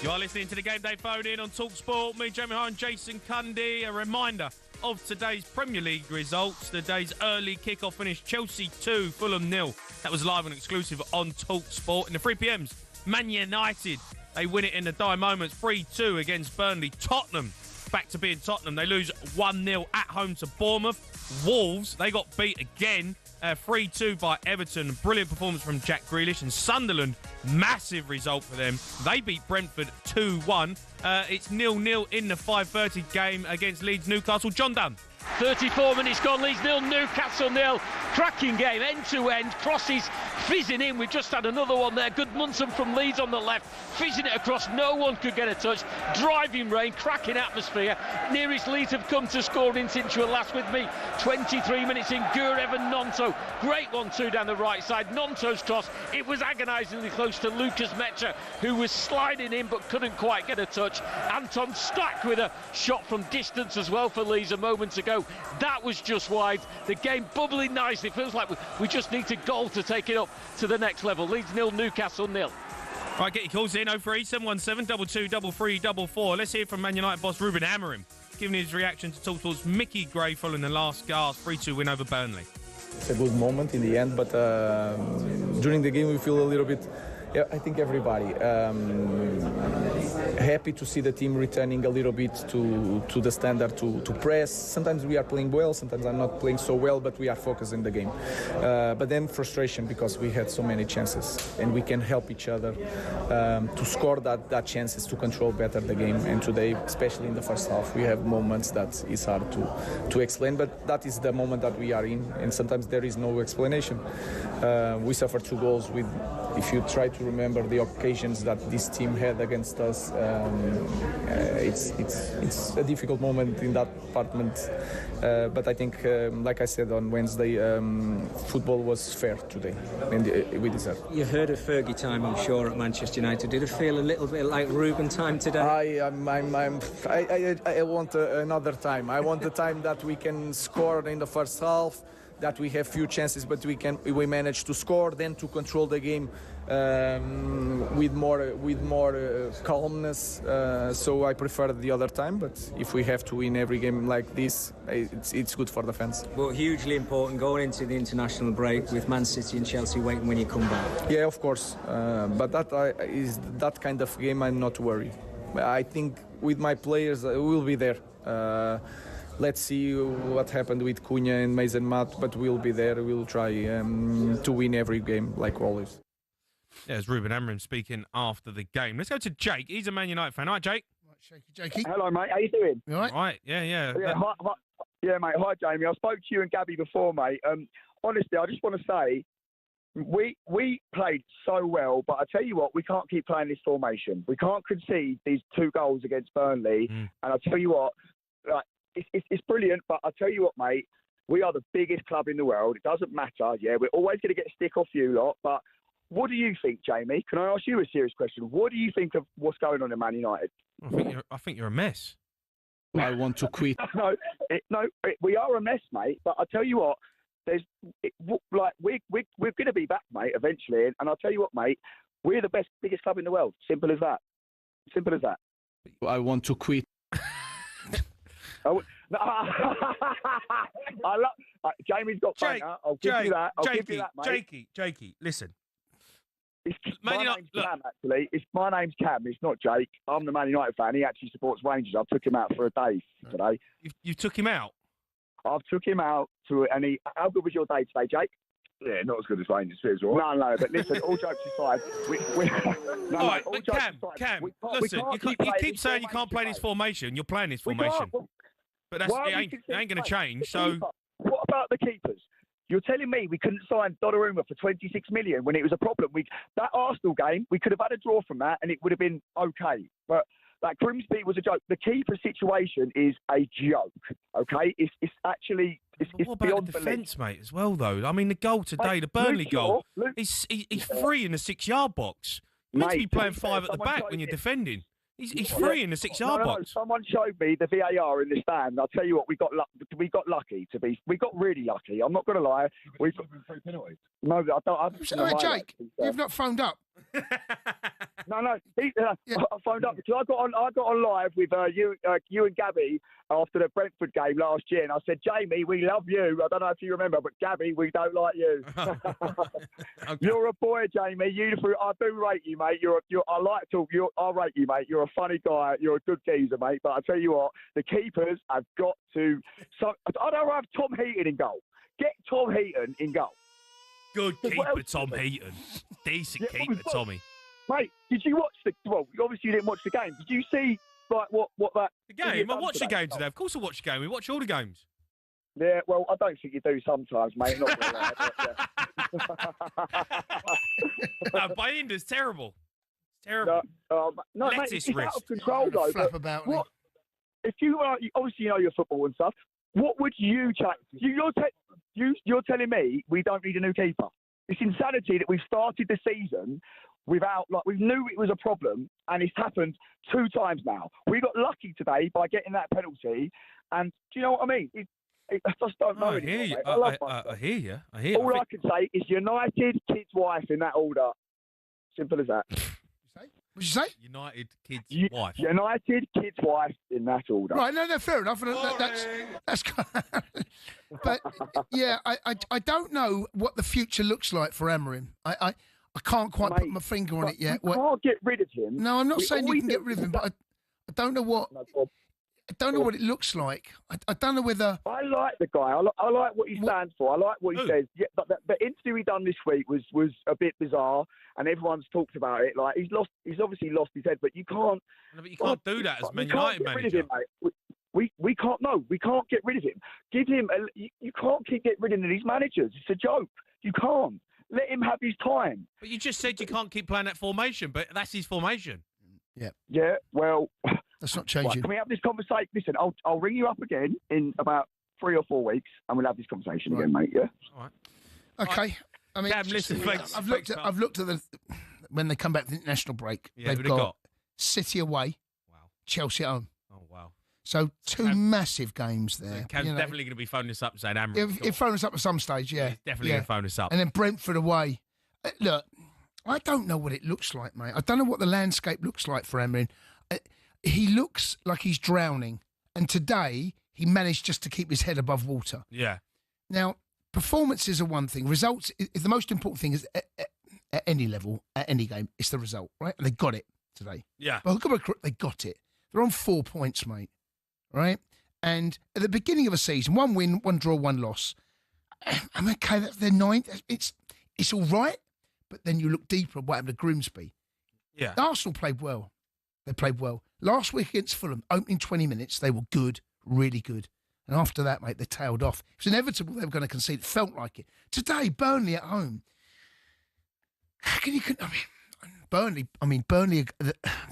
You are listening to the Game Day phone in on talkSPORT. Me, Jamie Hart and Jason Cundy. A reminder of today's Premier League results. The day's early kickoff finished Chelsea 2, Fulham 0. That was live and exclusive on talkSPORT. In the 3 p.m s, Man United, they win it in the dire moments, 3-2 against Burnley. Tottenham, back to being Tottenham. They lose 1-0 at home to Bournemouth. Wolves, they got beat again, 3-2 by Everton. Brilliant performance from Jack Grealish. And Sunderland, massive result for them. They beat Brentford 2-1. It's 0-0 in the 5:30 game against Leeds Newcastle. John Dunn. 34 minutes gone, Leeds 0, Newcastle 0. Cracking game, end to end, crosses fizzing in. We've just had another one there. Good Munson from Leeds on the left, fizzing it across. No one could get a touch. Driving rain, cracking atmosphere. Nearest Leeds have come to score in since you were last with me. 23 minutes in, Gurev and Nonto. Great 1-2 down the right side. Nonto's cross, it was agonisingly close to Lucas Mecha, who was sliding in but couldn't quite get a touch. Anton Stack with a shot from distance as well for Leeds a moment ago. That was just wide. The game bubbling nicely. It feels like we just need a goal to take it up to the next level. Leeds 0, Newcastle 0. Right, get your calls in. 03717 223344. Let's hear from Man United boss Ruben Amorim, giving his reaction to TalkSPORT's Mickey Gray following the last gasp 3-2 win over Burnley. It's a good moment in the end, but during the game we feel a little bit. Yeah, I think everybody happy to see the team returning a little bit to the standard to press. Sometimes we are playing well, sometimes I'm not playing so well, but we are focused in the game. But then frustration because we had so many chances and we can help each other to score that chances to control better the game. And today, especially in the first half, we have moments that is hard to explain, but that is the moment that we are in, and sometimes there is no explanation. We suffered 2 goals with. If you try to remember the occasions that this team had against us, it's a difficult moment in that department. But I think, like I said on Wednesday, football was fair today, and we deserve. You heard of Fergie time, I'm sure, at Manchester United. Did it feel a little bit like Ruben time today? I want another time. I want the time that we can score in the first half, that we have few chances, but we manage to score, then to control the game with more calmness. So I prefer the other time, but if we have to win every game like this, it's good for the fans. Well, hugely important going into the international break with Man City and Chelsea waiting when you come back. Yeah, of course, but that is that kind of game I'm not worried. I think with my players, we'll be there. Let's see what happened with Cunha and Mason Mount, but we'll be there. We'll try to win every game, like always. Yeah, it's Ruben Amorim speaking after the game. Let's go to Jake. He's a Man United fan. All right, Jake? Right, Jakey. Hello, mate. How you doing? You all right? Right, yeah. Yeah, mate. Hi, Jamie. I spoke to you and Gabby before, mate. Honestly, I just want to say, we played so well, but I tell you what, we can't keep playing this formation. We can't concede these 2 goals against Burnley. And I tell you what, like, it's brilliant, but I tell you what, mate, we are the biggest club in the world. It doesn't matter, yeah. We're always going to get a stick off you lot, but what do you think, Jamie? Can I ask you a serious question? What do you think of what's going on in Man United? I think you're a mess. I want to quit. We are a mess, mate. But I tell you what, we're going to be back, mate, eventually. And I'll tell you what, mate, we're the biggest club in the world. Simple as that. Simple as that. I want to quit. Jamie's got banter. I'll give you that. Jakey, listen. My name's Cam, actually. My name's Cam. It's not Jake. I'm the Man United fan. He actually supports Rangers. I took him out for a day today. You took him out? I've took him out how good was your day today, Jake? Yeah, not as good as Rangers. No, but listen, all jokes aside, Cam, listen, you keep saying you can't play this formation. You're playing this formation. But it ain't going to change. So, what about the keepers? You're telling me we couldn't sign Donnarumma for 26 million when it was a problem. That Arsenal game, we could have had a draw from that, and it would have been okay. But like Grimsby was a joke. The keeper situation is a joke. Okay, it's actually it's what beyond about the defence, mate? As well, though. I mean, the goal today, the Burnley goal, he's free in the 6-yard box. You need to be playing 5 at the back when you're defending. He's free in the 6-yard box. Someone showed me the VAR in the stand. I'll tell you what, we got lucky. We got really lucky. I'm not going to lie. We've got 3 penalties. No, I don't. Jake, you've not phoned up. No. I phoned up because I got on live with you and Gabby after the Brentford game last year, and I said, Jamie, we love you. I don't know if you remember, but Gabby, we don't like you. Okay. You're a boy, Jamie. I do rate you, mate. I rate you, mate. You're a funny guy. You're a good geezer, mate. But I tell you what, the keepers have got to. I don't have Tom Heaton in goal. Get Tom Heaton in goal. Good keeper, Tom Heaton. Decent keeper, Tommy. Mate, did you watch obviously you didn't watch the game. Did you see what that... The game? I watched the game today. Of course I watched the game. We watch all the games. Yeah, well, I don't think you do sometimes, mate. Not gonna lie, Bayinder's terrible. It's terrible. No, mate, it's out of control, though. If you obviously you know your football and stuff, what would you change? You're telling me we don't need a new keeper. It's insanity that we've started the season without, we knew it was a problem, and it's happened 2 times now. We got lucky today by getting that penalty, and do you know what I mean? I just don't know anymore, I hear you. I hear you. All I can say is United, kids, wife in that order. Simple as that. What'd you say? United, kids, wife. United, kids, wife in that order. Right, no, fair enough. That's but yeah, I don't know what the future looks like for Amorim. I can't quite put my finger on it yet. We can't get rid of him. No, I'm not saying you can get rid of him, but I don't know what. I don't know what it looks like. I don't know whether... I like the guy. I like what he stands for. I like what he says. Yeah, but the interview he done this week was a bit bizarre, and everyone's talked about it. Like he's obviously lost his head. But you can't. No, but you can't do that as Man United manager. Him, mate. We can't. No, we can't get rid of him. Give him. You can't keep getting rid of these managers. It's a joke. You can't. Let him have his time. But you just said you can't keep playing that formation. But that's his formation. Yeah. Yeah. Well. That's not changing. Right, can we have this conversation? Listen, I'll ring you up again in about 3 or 4 weeks, and we'll have this conversation again, mate. Yeah. All right. Okay. I mean, listen, thanks. I've looked at when they come back from the international break. Yeah, they've got City away, Chelsea at home. Oh wow! So 2 massive games there. So Cam's definitely going to be phoning us up saying Amorim. He'll phone us up at some stage. Yeah, he's definitely going to phone us up. And then Brentford away. Look, I don't know what it looks like, mate. I don't know what the landscape looks like for Amorim. He looks like he's drowning, and today he managed just to keep his head above water. Yeah. Now, performances are one thing. Results is the most important thing. Is at any level, at any game, it's the result, right? And they got it today. Yeah. Well, they got it. They're on 4 points, mate. Right? And at the beginning of a season, 1 win, 1 draw, 1 loss. I'm okay. That's their 9th. It's all right. But then you look deeper at what happened to Grimsby. Yeah. Arsenal played well. They played well. Last week against Fulham, opening 20 minutes, they were good, really good. And after that, mate, they tailed off. It was inevitable they were going to concede. It felt like it. Today, Burnley at home. How can you... Burnley,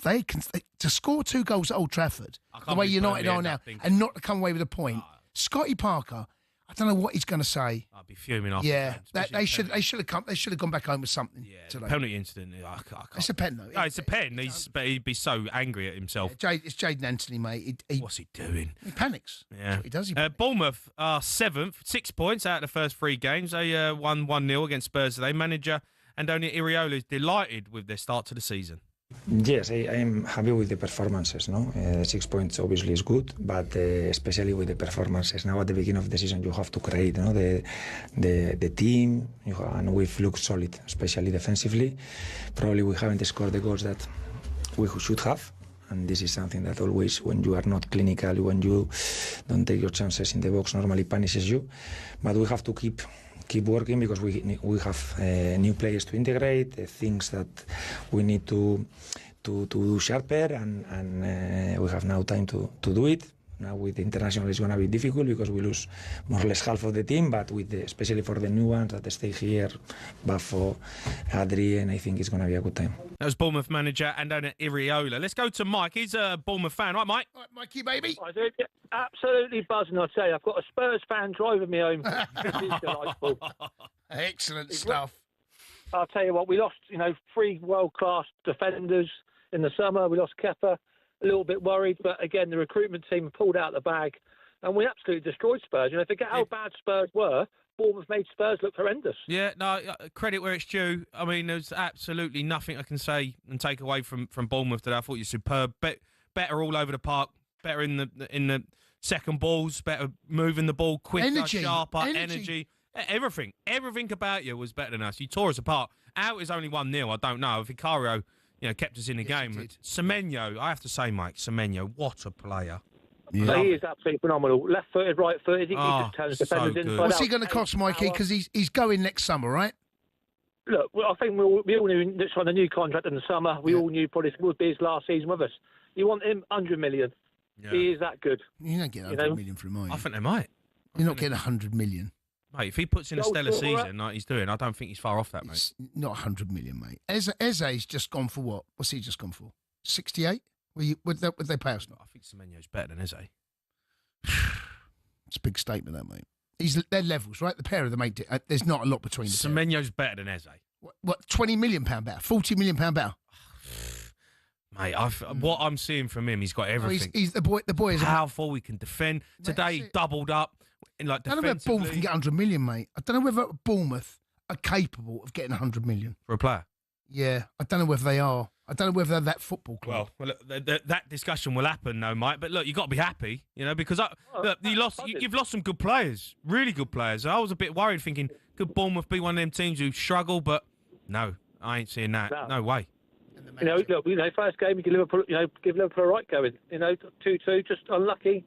they can... To score 2 goals at Old Trafford, the way United are now, and not to come away with a point. Scotty Parker... I don't know what he's going to say. I'll be fuming off. Yeah, they should have gone back home with something. Yeah, today. Penalty incident. I can't. It's a pen though. No, it's a pen. But he'd be so angry at himself. Yeah, it's Jayden Anthony, mate. What's he doing? He panics. Yeah, he does. Bournemouth are 7th, 6 points out of the first 3 games. They won 1-0 against Spurs today. Manager Andoni Iraola is delighted with their start to the season. Yes, I am happy with the performances. 6 points obviously is good, but especially with the performances. Now at the beginning of the season, you have to create the team, and we've looked solid, especially defensively. Probably we haven't scored the goals that we should have. And this is something that always, when you are not clinical, when you don't take your chances in the box, normally punishes you. But we have to keep working because we have new players to integrate, things that we need to do sharper, and we have now time to do it. Now with the international it's going to be difficult because we lose more or less half of the team, but especially for the new ones that stay here, Buffo, Adri, and I think it's going to be a good time. That was Bournemouth manager Andoni Iraola. Let's go to Mike. He's a Bournemouth fan. Right, Mike? Right, Mikey, baby. I do. Absolutely buzzing, I tell you. I've got a Spurs fan driving me home. It is delightful. Excellent stuff. I'll tell you what, we lost, 3 world-class defenders in the summer. We lost Kepa. A little bit worried, but again, the recruitment team pulled out the bag, and we absolutely destroyed Spurs. Forget how bad Spurs were. Bournemouth made Spurs look horrendous. Yeah, no, credit where it's due. I mean, there's absolutely nothing I can say and take away from Bournemouth today. I thought you were superb. Better all over the park. Better in the second balls. Better moving the ball quicker, sharper, energy. Everything about you was better than us. You tore us apart. How it was only 1-0, I don't know. If Vicario, kept us in the game. Semenyo, I have to say, Mike, Semenyo, what a player. Yeah. He is absolutely phenomenal. Left-footed, right-footed. He just turns defenders inside out. What's he going to cost, Mikey? Because he's going next summer, right? Look, I think we all knew this on a new contract in the summer. We all knew probably would be his last season with us. You want him 100 million. Yeah. He is that good. You don't get 100 million from him. I think they might. You're not getting 100 million. Mate, if he puts in a stellar season like he's doing, I don't think he's far off that, mate. It's not 100 million, mate. Eze's just gone for what? What's he just gone for? 68? Would they pay us? I think Semenyo's better than Eze. It's a big statement, that, mate. They're levels, right? The pair of them, mate. There's not a lot between them. Semenyo's better than Eze. What? £20 million better? £40 million better? Mate, what I'm seeing from him, he's got everything. He's the boy is powerful. He can defend. Today, he doubled up. I don't know whether Bournemouth can get 100 million, mate. I don't know whether Bournemouth are capable of getting 100 million. For a player? Yeah, I don't know whether they are. I don't know whether they're that football club. Well, look, that discussion will happen, though, Mike. But look, you've got to be happy, because you've lost some good players, really good players. I was a bit worried, thinking, could Bournemouth be one of them teams who struggle? But no, I ain't seeing that. No way. Look, first game you give Liverpool, give Liverpool a right going. 2-2, just unlucky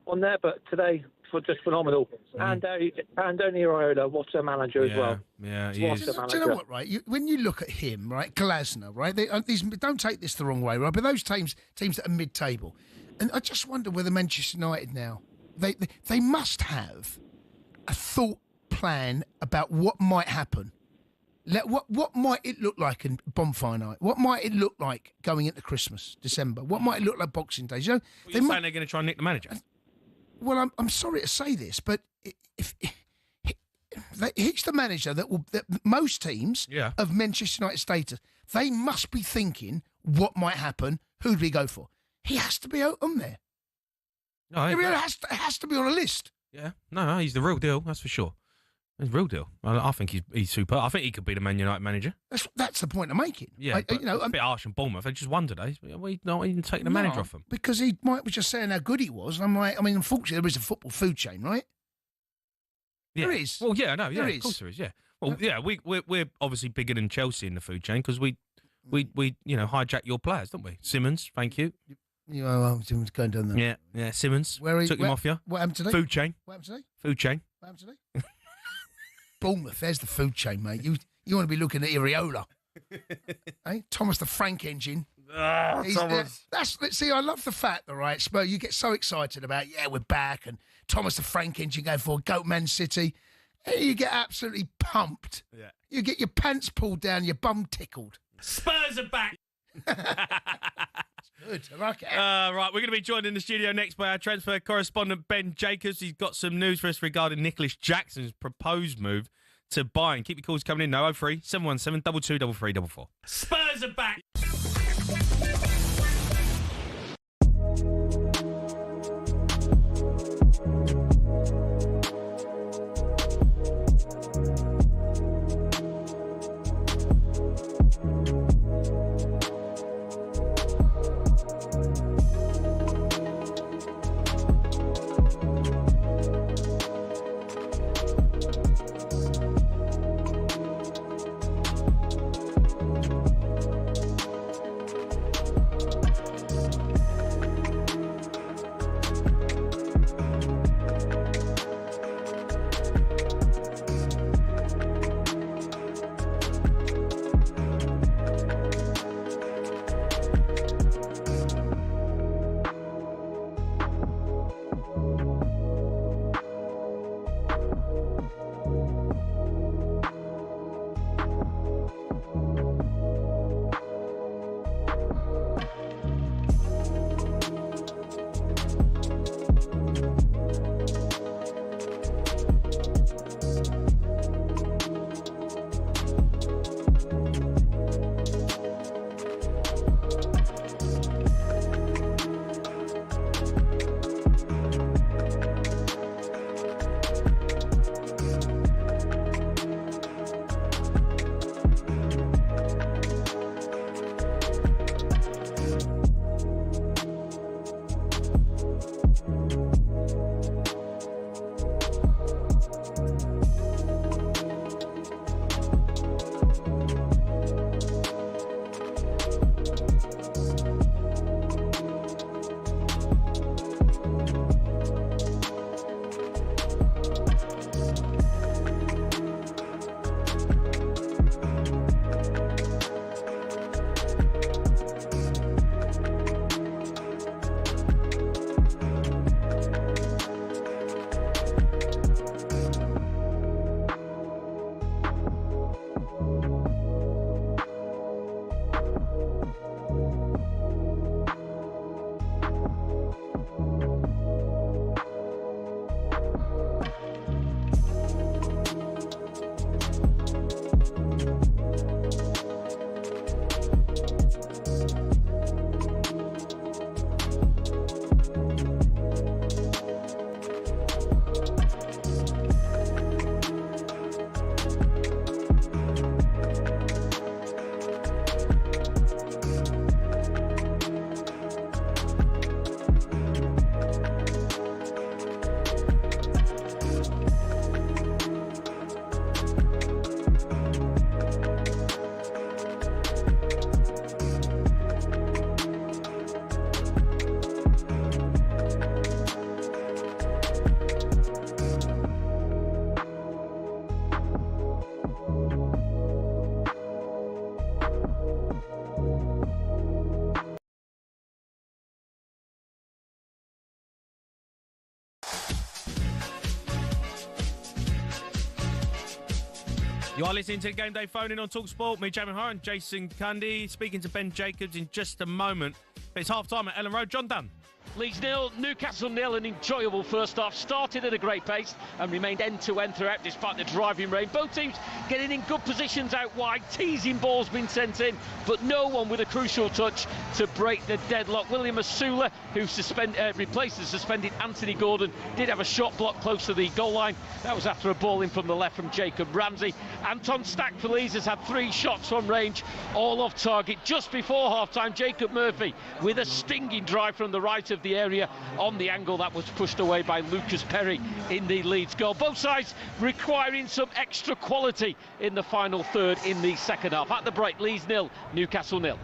on there, but today just phenomenal. And Andoni Iraola, what a manager as well. Yeah, he is. Do you know what, right? When you look at him, right, Glasner, right, don't take this the wrong way, right, but those teams that are mid-table, and I just wonder whether Manchester United now, they must have a thought plan about what might happen. What might it look like in bonfire night? What might it look like going into Christmas, December? What might it look like Boxing Day? You're saying they're going to try and nick the manager? Well, I'm sorry to say this, but if he's the manager that most teams of Manchester United status, they must be thinking what might happen. Who do we go for? He has to be on there. No, it has to be on a list. Yeah, no, he's the real deal. That's for sure. He's the real deal. I think he's super. I think he could be the Man United manager. That's the point I'm making. Yeah, it's a bit harsh on Bournemouth. They just won today. We not even take the manager off him because Mike was just saying how good he was. And I'm like, unfortunately, there is a football food chain, right? Yeah. There is. Well, yeah, no, yeah, of course there is. Yeah. Well, yeah, we're obviously bigger than Chelsea in the food chain because we hijack your players, don't we? Simmons, thank you. Simmons going down there. Yeah, Simmons. Took him off you. What happened today? Food chain. What happened today? Food chain. What happened today? Bournemouth, there's the food chain, mate. You want to be looking at Iraola. Hey, Thomas the Frank Engine. Thomas. See, I love the fact, all right, Spurs, you get so excited about, we're back, and Thomas the Frank Engine going for Goat Man City. You get absolutely pumped. Yeah. You get your pants pulled down, your bum tickled. Spurs are back. Good, I like it. Right, we're going to be joined in the studio next by our transfer correspondent, Ben Jacobs. He's got some news for us regarding Nicholas Jackson's proposed move to Bayern. Keep your calls coming in, 03 717 22 3344. Spurs are back. You are listening to Game Day Phone In on talkSPORT. Me, Jamie Horan, Jason Cundy, speaking to Ben Jacobs in just a moment. It's half-time at Ellen Road. John Dunn. Leeds 0, Newcastle 0, an enjoyable first half. Started at a great pace and remained end-to-end throughout despite the driving rain. Both teams getting in good positions out wide. Teasing balls been sent in, but no one with a crucial touch to break the deadlock. William Asula, who replaced the suspended Anthony Gordon, did have a shot blocked close to the goal line. That was after a ball in from the left from Jacob Ramsey. Anton Stack for Leeds has had 3 shots from range, all off target. Just before half-time, Jacob Murphy with a stinging drive from the right of the area on the angle that was pushed away by Lucas Perry in the Leeds goal. Both sides requiring some extra quality in the final third in the second half. At the break, Leeds 0, Newcastle 0.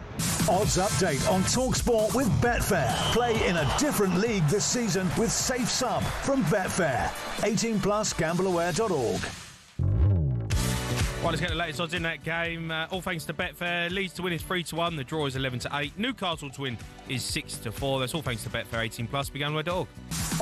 Odds update on talkSPORT with Betfair. Play in a different league this season with Safe Sum from Betfair. 18 plus gambleaware.org. Right, let's get the latest odds in that game. All thanks to Betfair. Leeds to win is 3-1. The draw is 11-8. Newcastle to win is 6-4. That's all thanks to Betfair. 18 plus. Gambleaware.org.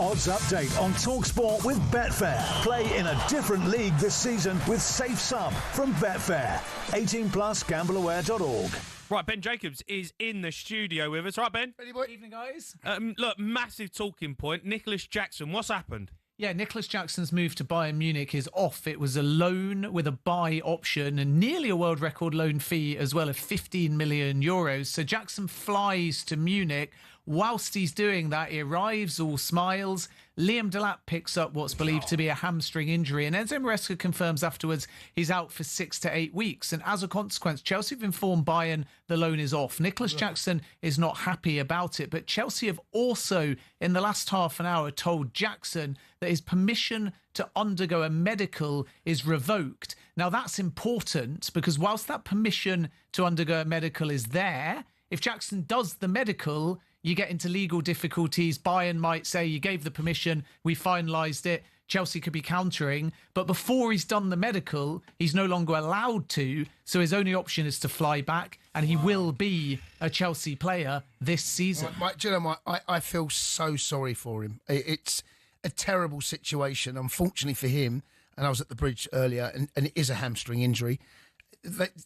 Odds update on talkSPORT with Betfair. Play in a different league this season with Safe Sum from Betfair. 18 plus gambleaware.org. Right, Ben Jacobs is in the studio with us. Right, Ben? Evening, guys. Look, massive talking point. Nicholas Jackson, what's happened? Yeah, Nicholas Jackson's move to Bayern Munich is off. It was a loan with a buy option and nearly a world record loan fee as well of 15 million euros. So Jackson flies to Munich. Whilst he's doing that, he arrives, all smiles. Liam Delap picks up what's believed to be a hamstring injury, and Enzo Maresca confirms afterwards he's out for 6 to 8 weeks. And as a consequence, Chelsea have informed Bayern the loan is off. Nicholas Jackson is not happy about it, but Chelsea have also, in the last half an hour, told Jackson that his permission to undergo a medical is revoked. Now, that's important because whilst that permission to undergo a medical is there, if Jackson does the medical, you get into legal difficulties. Bayern might say, you gave the permission, we finalised it. Chelsea could be countering. But before he's done the medical, he's no longer allowed to. So his only option is to fly back. And he will be a Chelsea player this season. Do you know what? I feel so sorry for him. It's a terrible situation, unfortunately for him. And I was at the bridge earlier, and it is a hamstring injury.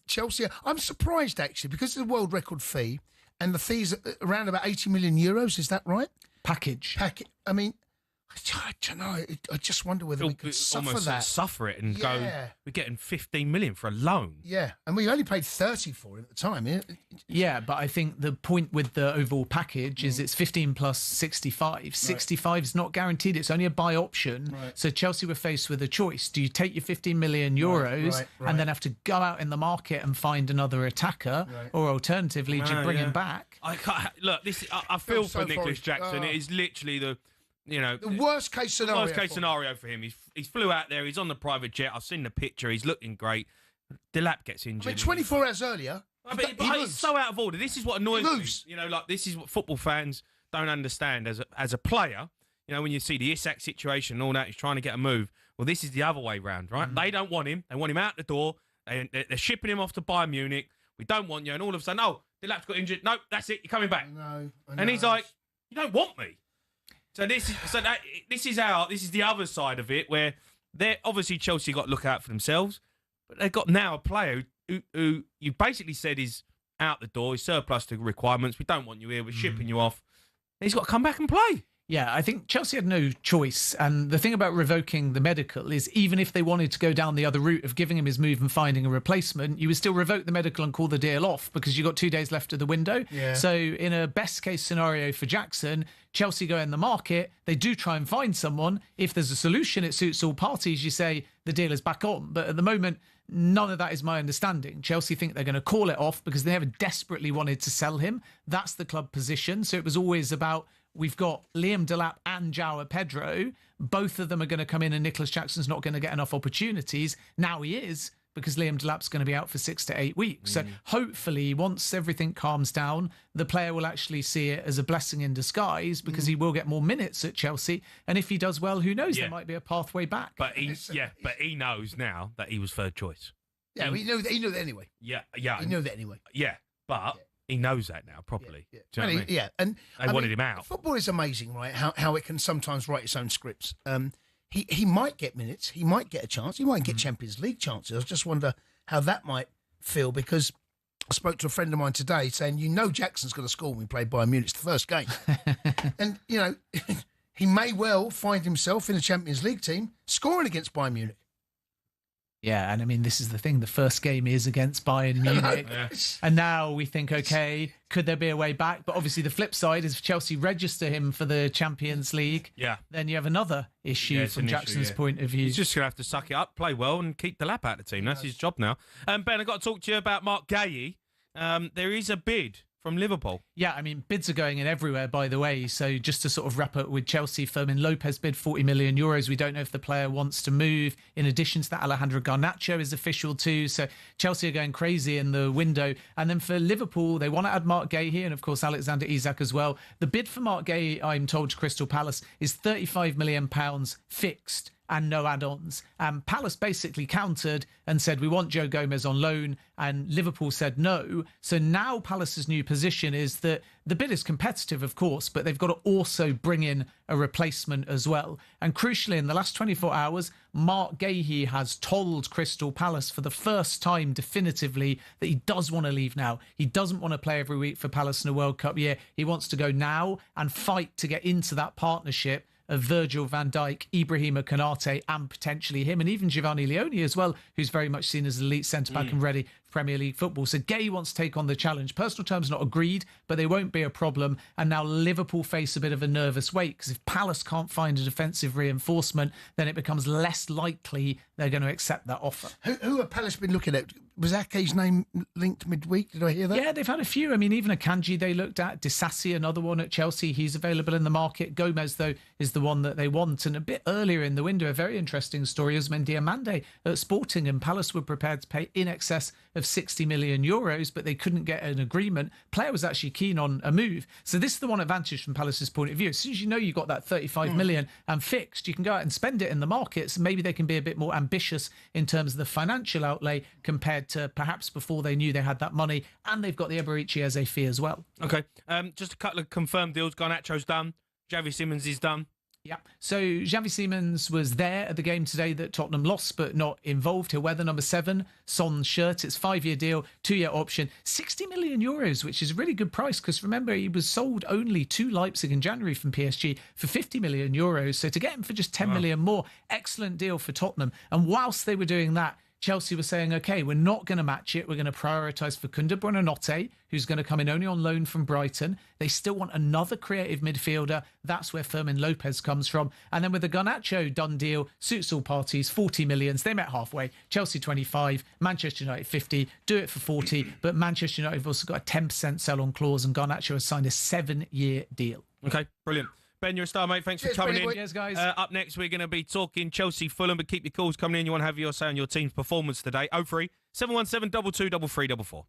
Chelsea, I'm surprised, actually, because of the world record fee. And the fee's around about 80 million euros, is that right? Package. I mean, I don't know. I just wonder whether we could suffer that. Suffer it and go, we're getting 15 million for a loan. Yeah, and we only paid 30 for it at the time. Yeah, but I think the point with the overall package is it's 15 plus 65. Right. 65 is not guaranteed. It's only a buy option. Right. So Chelsea were faced with a choice. Do you take your 15 million euros and then have to go out in the market and find another attacker? Right. Or alternatively, do you bring him back? I feel for Nicholas Jackson. It is literally the worst case scenario. Worst case scenario for him. He's flew out there. He's on the private jet. I've seen the picture. He's looking great. Delap gets injured. I mean, 24 hours earlier. But he's so out of order. This is what annoys me. This is what football fans don't understand as a player. When you see the Isak situation and all that, he's trying to get a move. Well, this is the other way round, right? Mm. They don't want him. They want him out the door. They're shipping him off to Bayern Munich. We don't want you. And all of a sudden, Delap's got injured. No, that's it. You're coming back. I know. And he's like, you don't want me. So this is the other side of it, where they're obviously Chelsea got to look out for themselves, but they've got now a player who you basically said is out the door, he's surplus to requirements. We don't want you here. We're shipping you off. And he's got to come back and play. Yeah, I think Chelsea had no choice. And the thing about revoking the medical is even if they wanted to go down the other route of giving him his move and finding a replacement, you would still revoke the medical and call the deal off because you've got 2 days left of the window. Yeah. So in a best case scenario for Jackson, Chelsea go in the market, they do try and find someone. If there's a solution, it suits all parties, you say the deal is back on. But at the moment, none of that is my understanding. Chelsea think they're going to call it off because they never desperately wanted to sell him. That's the club position. So it was always about, we've got Liam Delap and João Pedro. Both of them are going to come in and Nicholas Jackson's not going to get enough opportunities. Now he is, because Liam Delap's going to be out for 6 to 8 weeks. So hopefully once everything calms down, the player will actually see it as a blessing in disguise because he will get more minutes at Chelsea. And if he does well, who knows, there might be a pathway back. But he knows now that he was third choice. Yeah, he knew that anyway. Yeah. He knew that anyway. Yeah, but he knows that now properly. Do you know what I mean? Yeah, and they wanted him out. Football is amazing, right? How it can sometimes write its own scripts. He might get minutes, he might get a chance, he might get Champions League chances. I just wonder how that might feel, because I spoke to a friend of mine today saying, Jackson's going to score when we play Bayern Munich the first game. And, he may well find himself in a Champions League team scoring against Bayern Munich. Yeah, and I mean, this is the thing. The first game is against Bayern Munich. And now we think, okay, could there be a way back? But obviously the flip side is if Chelsea register him for the Champions League, then you have another issue from Jackson's point of view. He's just going to have to suck it up, play well, and keep the lap out of the team. That's his job now. Ben, I've got to talk to you about Mark Guéhi. There is a bid from Liverpool. Yeah, I mean, bids are going in everywhere, by the way. So just to sort of wrap up with Chelsea, Fermin Lopez bid €40 million. We don't know if the player wants to move. In addition to that, Alejandro Garnacho is official too. So Chelsea are going crazy in the window. And then for Liverpool, they want to add Mark Guéhi and, of course, Alexander Isak as well. The bid for Mark Guéhi, I'm told, to Crystal Palace is £35 million fixed and no add-ons. Palace basically countered and said, we want Joe Gomez on loan, and Liverpool said no. So now Palace's new position is that the bid is competitive, of course, but they've got to also bring in a replacement as well. And crucially, in the last 24 hours, Mark Guéhi has told Crystal Palace for the first time definitively that he does want to leave now. He doesn't want to play every week for Palace in a World Cup year. He wants to go now and fight to get into that partnership of Virgil van Dijk, Ibrahima Konate, and potentially him, and even Giovanni Leone as well, who's very much seen as an elite centre-back and ready for Premier League football. So Guéhi wants to take on the challenge. Personal terms not agreed, but they won't be a problem. And now Liverpool face a bit of a nervous wait, because if Palace can't find a defensive reinforcement, then it becomes less likely they're going to accept that offer. Who have Palace been looking at? Was Ake's name linked midweek? Did I hear that? Yeah, they've had a few. I mean, even a Cundy they looked at. Disasi, another one at Chelsea. He's available in the market. Gomez, though, is the one that they want. And a bit earlier in the window, a very interesting story, Ousmane Diomande at Sporting, and Palace were prepared to pay in excess of €60 million, but they couldn't get an agreement. Player was actually keen on a move. So this is the one advantage from Palace's point of view. As soon as you know you've got that 35 million and fixed, you can go out and spend it in the markets. Maybe they can be a bit more ambitious in terms of the financial outlay compared to perhaps before they knew they had that money. And they've got the Eberici Eze fee as well. Okay, just a couple of confirmed deals. Garnacho's done. Xavi Simons is done. Yeah. So Xavi Simons was there at the game today that Tottenham lost, but not involved. He'll wear the number 7 Son's shirt. It's a 5-year deal, 2-year option, €60 million, which is a really good price, because remember, he was sold only to Leipzig in January from PSG for €50 million. So to get him for just 10 million more, excellent deal for Tottenham. And whilst they were doing that, Chelsea was saying, OK, we're not going to match it. We're going to prioritise Facundo Buonanotte, who's going to come in only on loan from Brighton. They still want another creative midfielder. That's where Fermin Lopez comes from. And then with the Garnacho done deal, suits all parties, 40 million. They met halfway. Chelsea 25, Manchester United 50, do it for 40. But Manchester United have also got a 10% sell-on clause, and Garnacho has signed a 7-year deal. OK, brilliant. Ben, you're a star, mate. Thanks for coming in. Cheers, guys. Up next, we're going to be talking Chelsea, Fulham, but keep your calls coming in. You want to have your say on your team's performance today. 03 717 22 3344.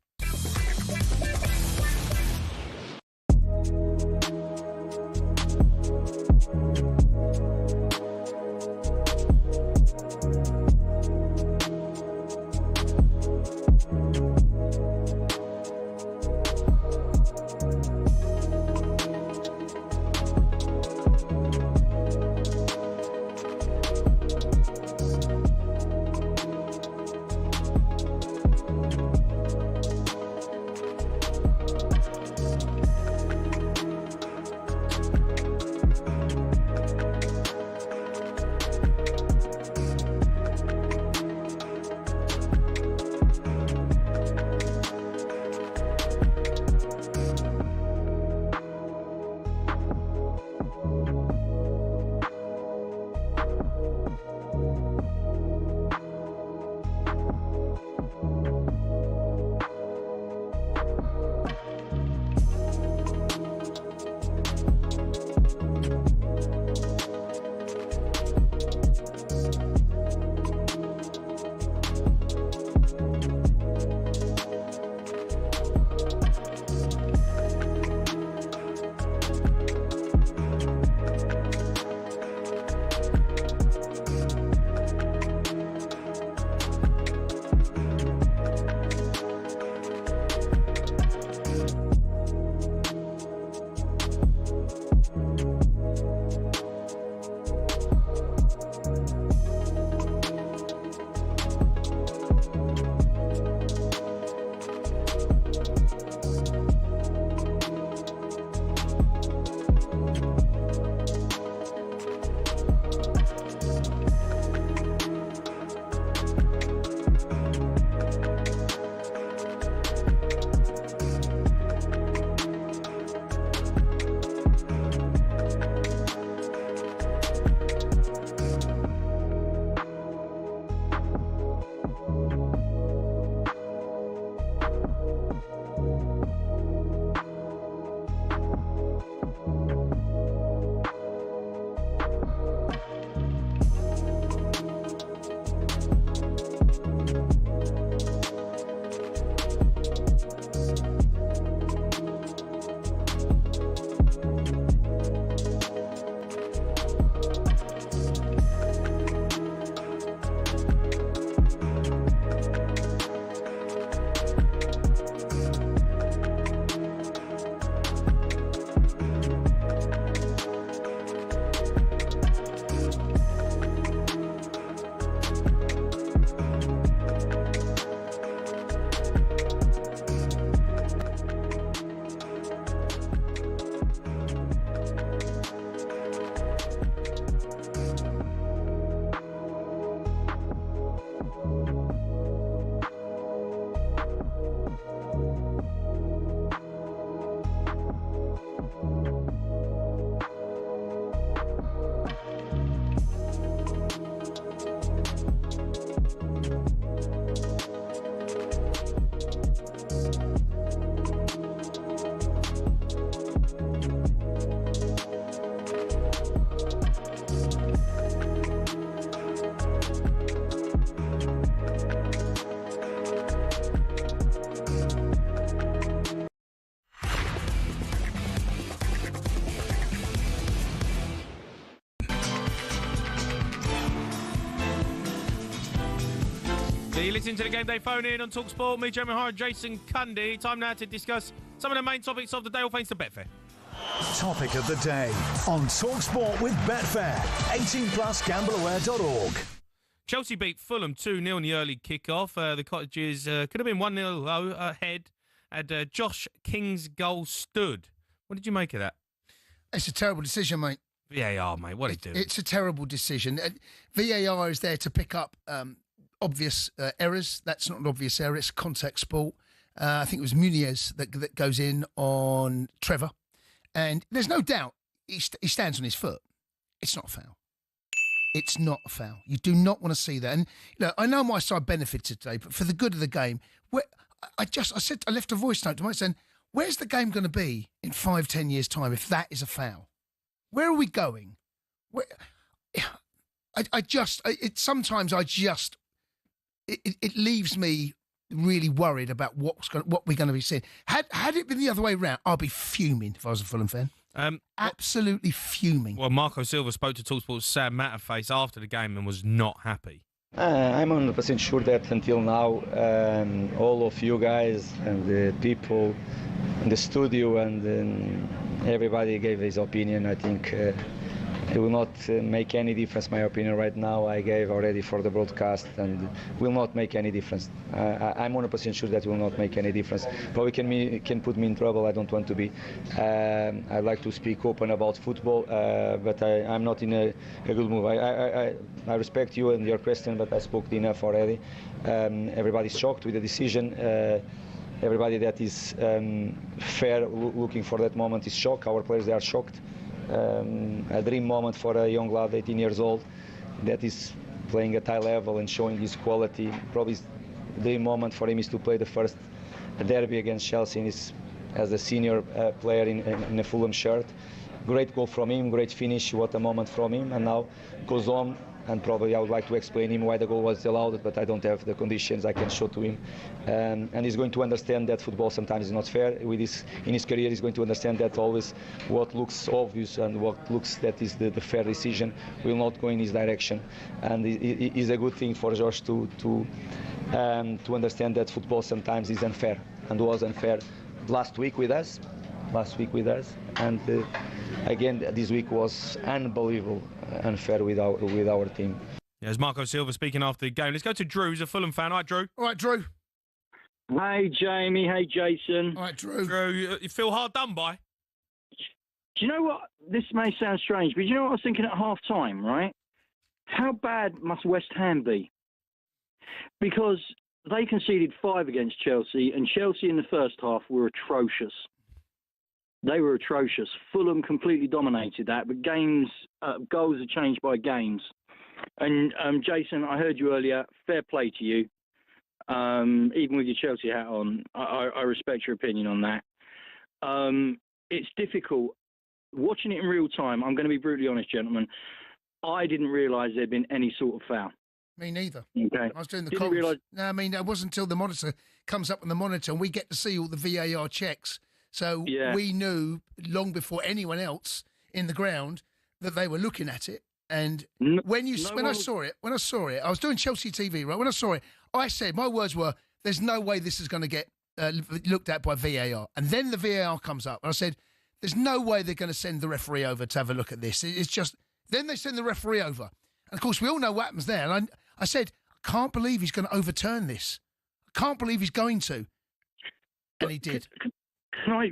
listening to the Game Day phone in on talkSPORT. Me, Jeremy Hara, Jason Cundy. Time now to discuss some of the main topics of the day, all thanks to Betfair. Topic of the day on talkSPORT with Betfair. 18+gambleaware.org. Chelsea beat Fulham 2-0 in the early kick-off. The Cottagers could have been 1-0 ahead had Josh King's goal stood. What did you make of that? It's a terrible decision, mate. VAR, mate, what are you doing? It's a terrible decision. VAR is there to pick up obvious errors. That's not an obvious error. It's a contact sport. I think it was Muniz that goes in on Trevor. And there's no doubt he stands on his foot. It's not a foul. It's not a foul. You do not want to see that. And I know my side benefited today, but for the good of the game, I left a voice note to myself saying, where's the game going to be in 5-10 years' time if that is a foul? Where are we going? It leaves me really worried about what we're going to be seeing. Had it been the other way around, I'd be fuming if I was a Fulham fan. Absolutely fuming. Well, Marco Silva spoke to talkSPORT's Sam Matterface after the game and was not happy. I'm 100% sure that until now, all of you guys and the people in the studio and everybody gave his opinion. I think it will not make any difference, my opinion right now. I gave already for the broadcast and will not make any difference. I'm 100% sure that will not make any difference. But can put me in trouble. I don't want to be. I like to speak open about football, but I'm not in a good mood. I respect you and your question, but I spoke enough already. Everybody's shocked with the decision. Everybody that is fair looking for that moment is shocked. Our players, they are shocked. A dream moment for a young lad, 18 years old, that is playing at high level and showing his quality. Probably the dream moment for him is to play the first derby against Chelsea as a senior player in a Fulham shirt. Great goal from him, great finish, what a moment from him, and now goes on. And probably I would like to explain him why the goal was allowed, but I don't have the conditions I can show to him. And he's going to understand that football sometimes is not fair. In his career, he's going to understand that always what looks obvious and what looks that is the fair decision will not go in his direction. And it is a good thing for Josh to understand that football sometimes is unfair and was unfair last week with us, and again this week was unbelievable unfair with our team. There's Marco Silva speaking after the game. Let's go to Drew, who's a Fulham fan. All right, Drew. All right, Drew. Hey, Jamie. Hey, Jason. All right, Drew. Drew, you feel hard done by? Do you know what? This may sound strange, but you know what I was thinking at half-time, right? How bad must West Ham be? Because they conceded 5 against Chelsea, and Chelsea in the first half were atrocious. They were atrocious. Fulham completely dominated that, but goals are changed by games. And Jason, I heard you earlier. Fair play to you. Even with your Chelsea hat on, I respect your opinion on that. It's difficult. Watching it in real time, I'm going to be brutally honest, gentlemen. I didn't realise there'd been any sort of foul. Me neither. Okay. I was doing the calls. No, I mean, it wasn't until the monitor comes up on the monitor and we get to see all the VAR checks. So we knew long before anyone else in the ground that they were looking at it. And when I saw it, I was doing Chelsea TV, right? When I saw it, I said, my words were, there's no way this is going to get looked at by VAR. And then the VAR comes up. And I said, there's no way they're going to send the referee over to have a look at this. It's just, then they send the referee over. And of course, we all know what happens there. And I said, I can't believe he's going to overturn this. I can't believe he's going to. And he did. Can I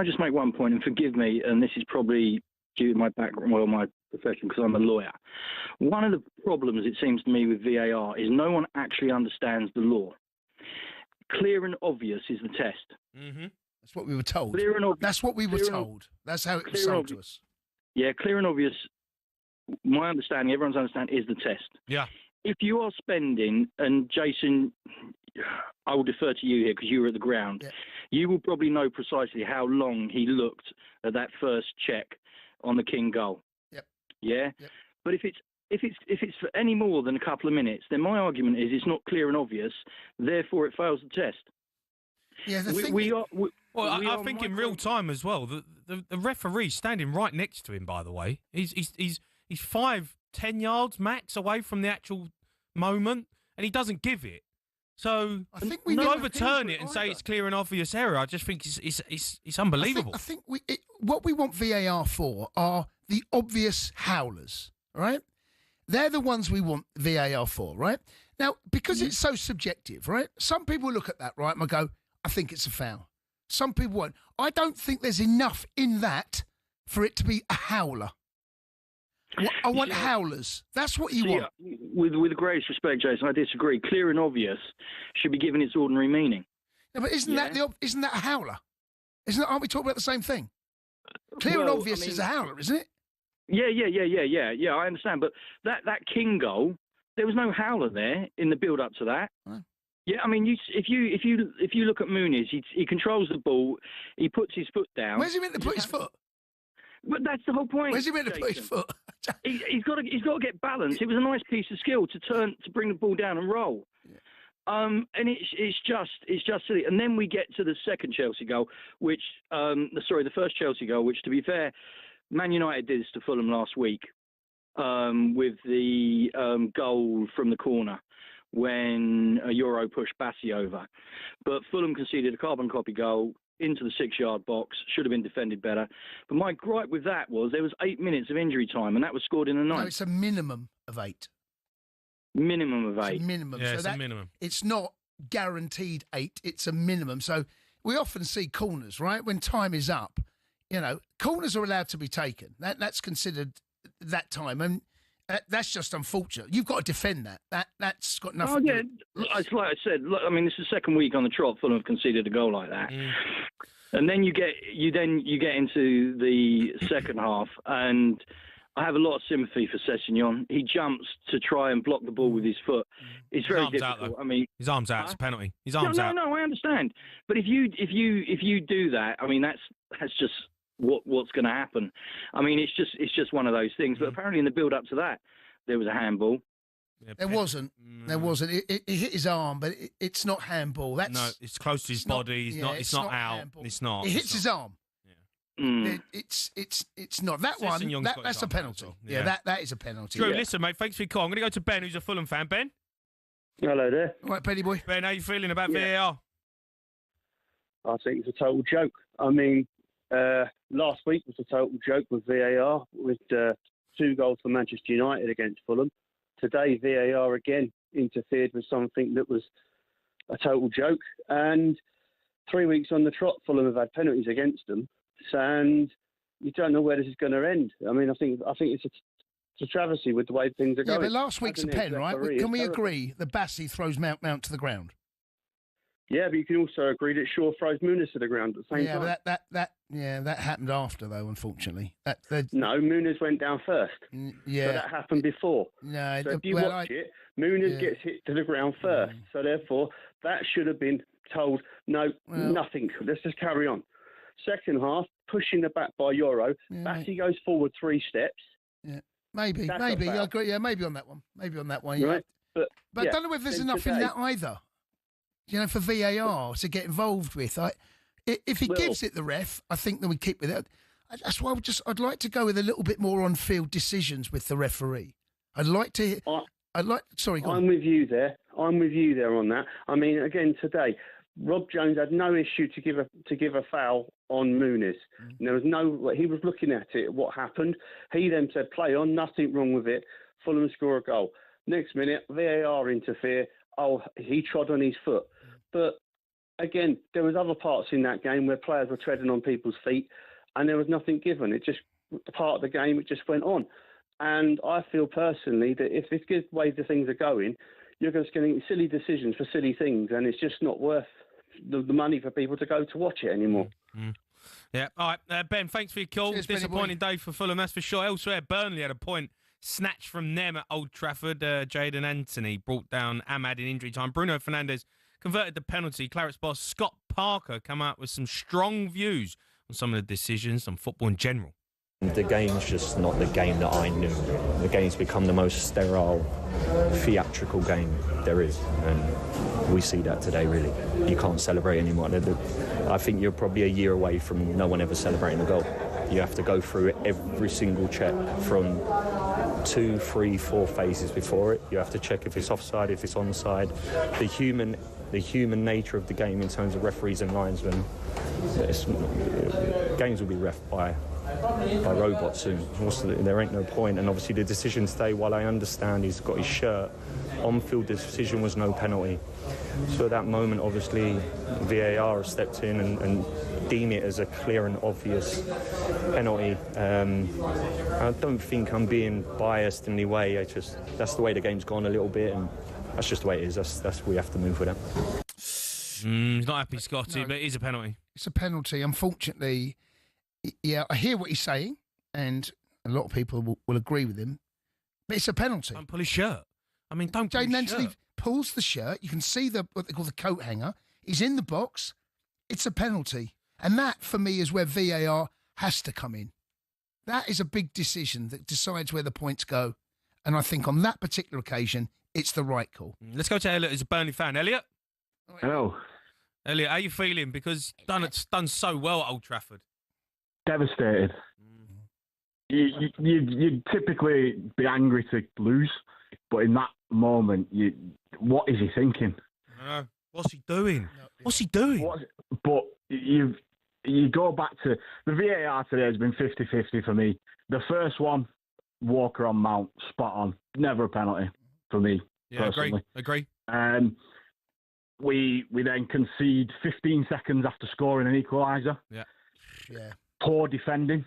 just make one point, and forgive me, and this is probably due to my background, well, my profession, because I'm a lawyer. One of the problems, it seems to me, with VAR is no one actually understands the law. Clear and obvious is the test. Mm-hmm. That's what we were told. Clear and obvious. That's what we were told. That's how it was sold to us. Yeah, clear and obvious, my understanding, everyone's understanding, is the test. Yeah. If you are spending, and Jason, I will defer to you here because you were at the ground. Yeah. You will probably know precisely how long he looked at that first check on the King goal. Yep. Yeah. Yep. But if it's for any more than a couple of minutes, then my argument is it's not clear and obvious. Therefore, it fails the test. Yeah. I think in real time as well. The referee standing right next to him. By the way, he's 5-10 yards max away from the actual moment. and he doesn't give it. So I think we overturn it and say it's clear and obvious error. I just think it's unbelievable. I think what we want VAR for are the obvious howlers, right? They're the ones we want VAR for, right? Now, because it's so subjective, right? Some people look at that, right, and go, I think it's a foul. Some people won't. I don't think there's enough in that for it to be a howler. I want howlers. That's what you want. With the greatest respect, Jason, I disagree. Clear and obvious should be given its ordinary meaning. No, but isn't that a howler? Aren't we talking about the same thing? Clear and obvious is a howler, isn't it? Yeah. I understand, but that King goal, there was no howler there in the build up to that. Oh. Yeah, I mean, if you look at Muniz, he controls the ball, he puts his foot down. Where's he meant to put his foot? But that's the whole point. Where's he meant to put his foot? He's got to get balance. It was a nice piece of skill to bring the ball down and roll. Yeah. And it's just silly. And then we get to the second Chelsea goal, the first Chelsea goal, which, to be fair, Man United did this to Fulham last week with the goal from the corner when Euro pushed Bassi over. But Fulham conceded a carbon copy goal into the 6-yard box, should have been defended better. But my gripe with that was there was 8 minutes of injury time, and that was scored in the ninth. No, it's a minimum of 8. Minimum of 8. It's a minimum. Yeah, so it's a minimum. It's not guaranteed 8. It's a minimum. So we often see corners, right? When time is up, corners are allowed to be taken. That's considered that time. And that's just unfortunate. You've got to defend that. That's got nothing. Oh yeah, it's like I said. Look, I mean, this is the second week on the trot. Fulham have conceded a goal like that, and then you get into the second half, and I have a lot of sympathy for Sessegnon. He jumps to try and block the ball with his foot. It's very difficult. I mean, his arm's out. It's a penalty. His arm's out. No, I understand. But if you do that, I mean, that's just what's going to happen. I mean, it's just one of those things. But apparently, in the build up to that, there was a handball. Yeah, there wasn't. It hit his arm, but it's not handball. No, it's close to his body. It's not out. Handball. It's not. It hits his arm. It's not that one. That's a penalty. Yeah, that is a penalty. Drew, listen, mate. Thanks for your call. I'm going to go to Ben, who's a Fulham fan. Ben. Hello there. All right, Penny boy. Ben, how you feeling about VAR? I think it's a total joke. I mean, last week was a total joke with VAR, with 2 goals for Manchester United against Fulham. Today, VAR again interfered with something that was a total joke. And 3 weeks on the trot, Fulham have had penalties against them, and you don't know where this is going to end. I mean, I think it's a travesty with the way things are going. Yeah, but last week's a pen, right? Can we agree that Bassi throws Mount to the ground? Yeah, but you can also agree that Shaw throws Muniz to the ground at the same time. But that happened after, though, unfortunately. No, Muniz went down first. Yeah. So that happened before. No, so if you watch it, Muniz gets hit to the ground first. So therefore, that should have been told, nothing. Let's just carry on. Second half, pushing the back by Euro. Bassi goes forward 3 steps. Yeah, maybe. I agree. Yeah, maybe on that one. Right. But I don't know if there's enough in that either. For VAR to get involved with. If he gives it the ref, I think that we keep with it. That's why I'd like to go with a little bit more on-field decisions with the referee. Sorry, go on. I'm with you there. On that. I mean, again, today, Rob Jones had no issue to give a foul on Muniz. There was he was looking at it, what happened. He then said, play on, nothing wrong with it. Fulham score a goal. Next minute, VAR interfere. Oh, he trod on his foot. But again, there was other parts in that game where players were treading on people's feet and there was nothing given. It just, part of the game, it just went on. And I feel personally that if this is the way the things are going, you're just getting silly decisions for silly things, and it's just not worth the money for people to go to watch it anymore. Yeah. All right, Ben, thanks for your call. Cheers, disappointing day for Fulham, that's for sure. Elsewhere, Burnley had a point snatched from them at Old Trafford. Jadon Anthony brought down Ahmad in injury time. Bruno Fernandes converted the penalty. Clarets boss Scott Parker come out with some strong views on some of the decisions on football in general. The game's just not the game that I knew. The game's become the most sterile, theatrical game there is, and we see that today, really. You can't celebrate anymore. I think you're probably a year away from no one ever celebrating a goal. You have to go through every single check from 2, 3, 4 phases before it. You have to check if it's offside, if it's onside. The human nature of the game in terms of referees and linesmen, games will be ref by robots soon. Also, there ain't no point. And obviously the decision today, while I understand he's got his shirt, on-field decision was no penalty. So at that moment, obviously, VAR has stepped in and deem it as a clear and obvious penalty. I don't think I'm being biased in any way. That's the way the game's gone a little bit, and that's just the way it is. That's we have to move with it. He's not happy, Scotty, but it is a penalty. It's a penalty. Unfortunately, yeah, I hear what he's saying, and a lot of people will agree with him, but it's a penalty. Don't pull his shirt. I mean, don't pull Jayden his Anthony shirt. pulls the shirt. You can see what they call the coat hanger. He's in the box. It's a penalty. And that, for me, is where VAR has to come in. That is a big decision that decides where the points go. And I think on that particular occasion, it's the right call. Let's go to Elliot, who's a Burnley fan. Elliot? Hello. Elliot, how you feeling? Because done so well at Old Trafford. Devastated. You'd typically be angry to lose, but in that moment, what is he thinking? I know. What's he doing? What's he doing? But you go back to the VAR today has been 50-50 for me. The first one, Walker on Mount, spot on. Never a penalty for me, personally. Agree. We then concede 15 seconds after scoring an equaliser. Yeah. Poor defending.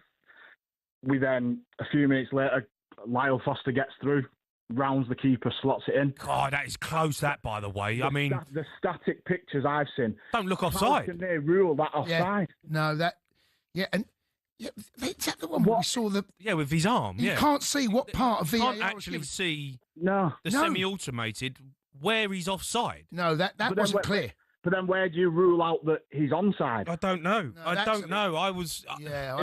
We then, a few minutes later, Lyle Foster gets through, rounds the keeper, slots it in. God, that is close, that, by the way. I mean... The static pictures I've seen. Don't look offside. How can they rule that offside? No, that... Yeah, and... Yeah, is that the one where we saw the... Yeah, with his arm, You can't see what part of VAR... You can't actually see the semi-automated where he's offside. No, that wasn't clear. But then where do you rule out that he's onside? I don't know. I don't know. I was... Yeah,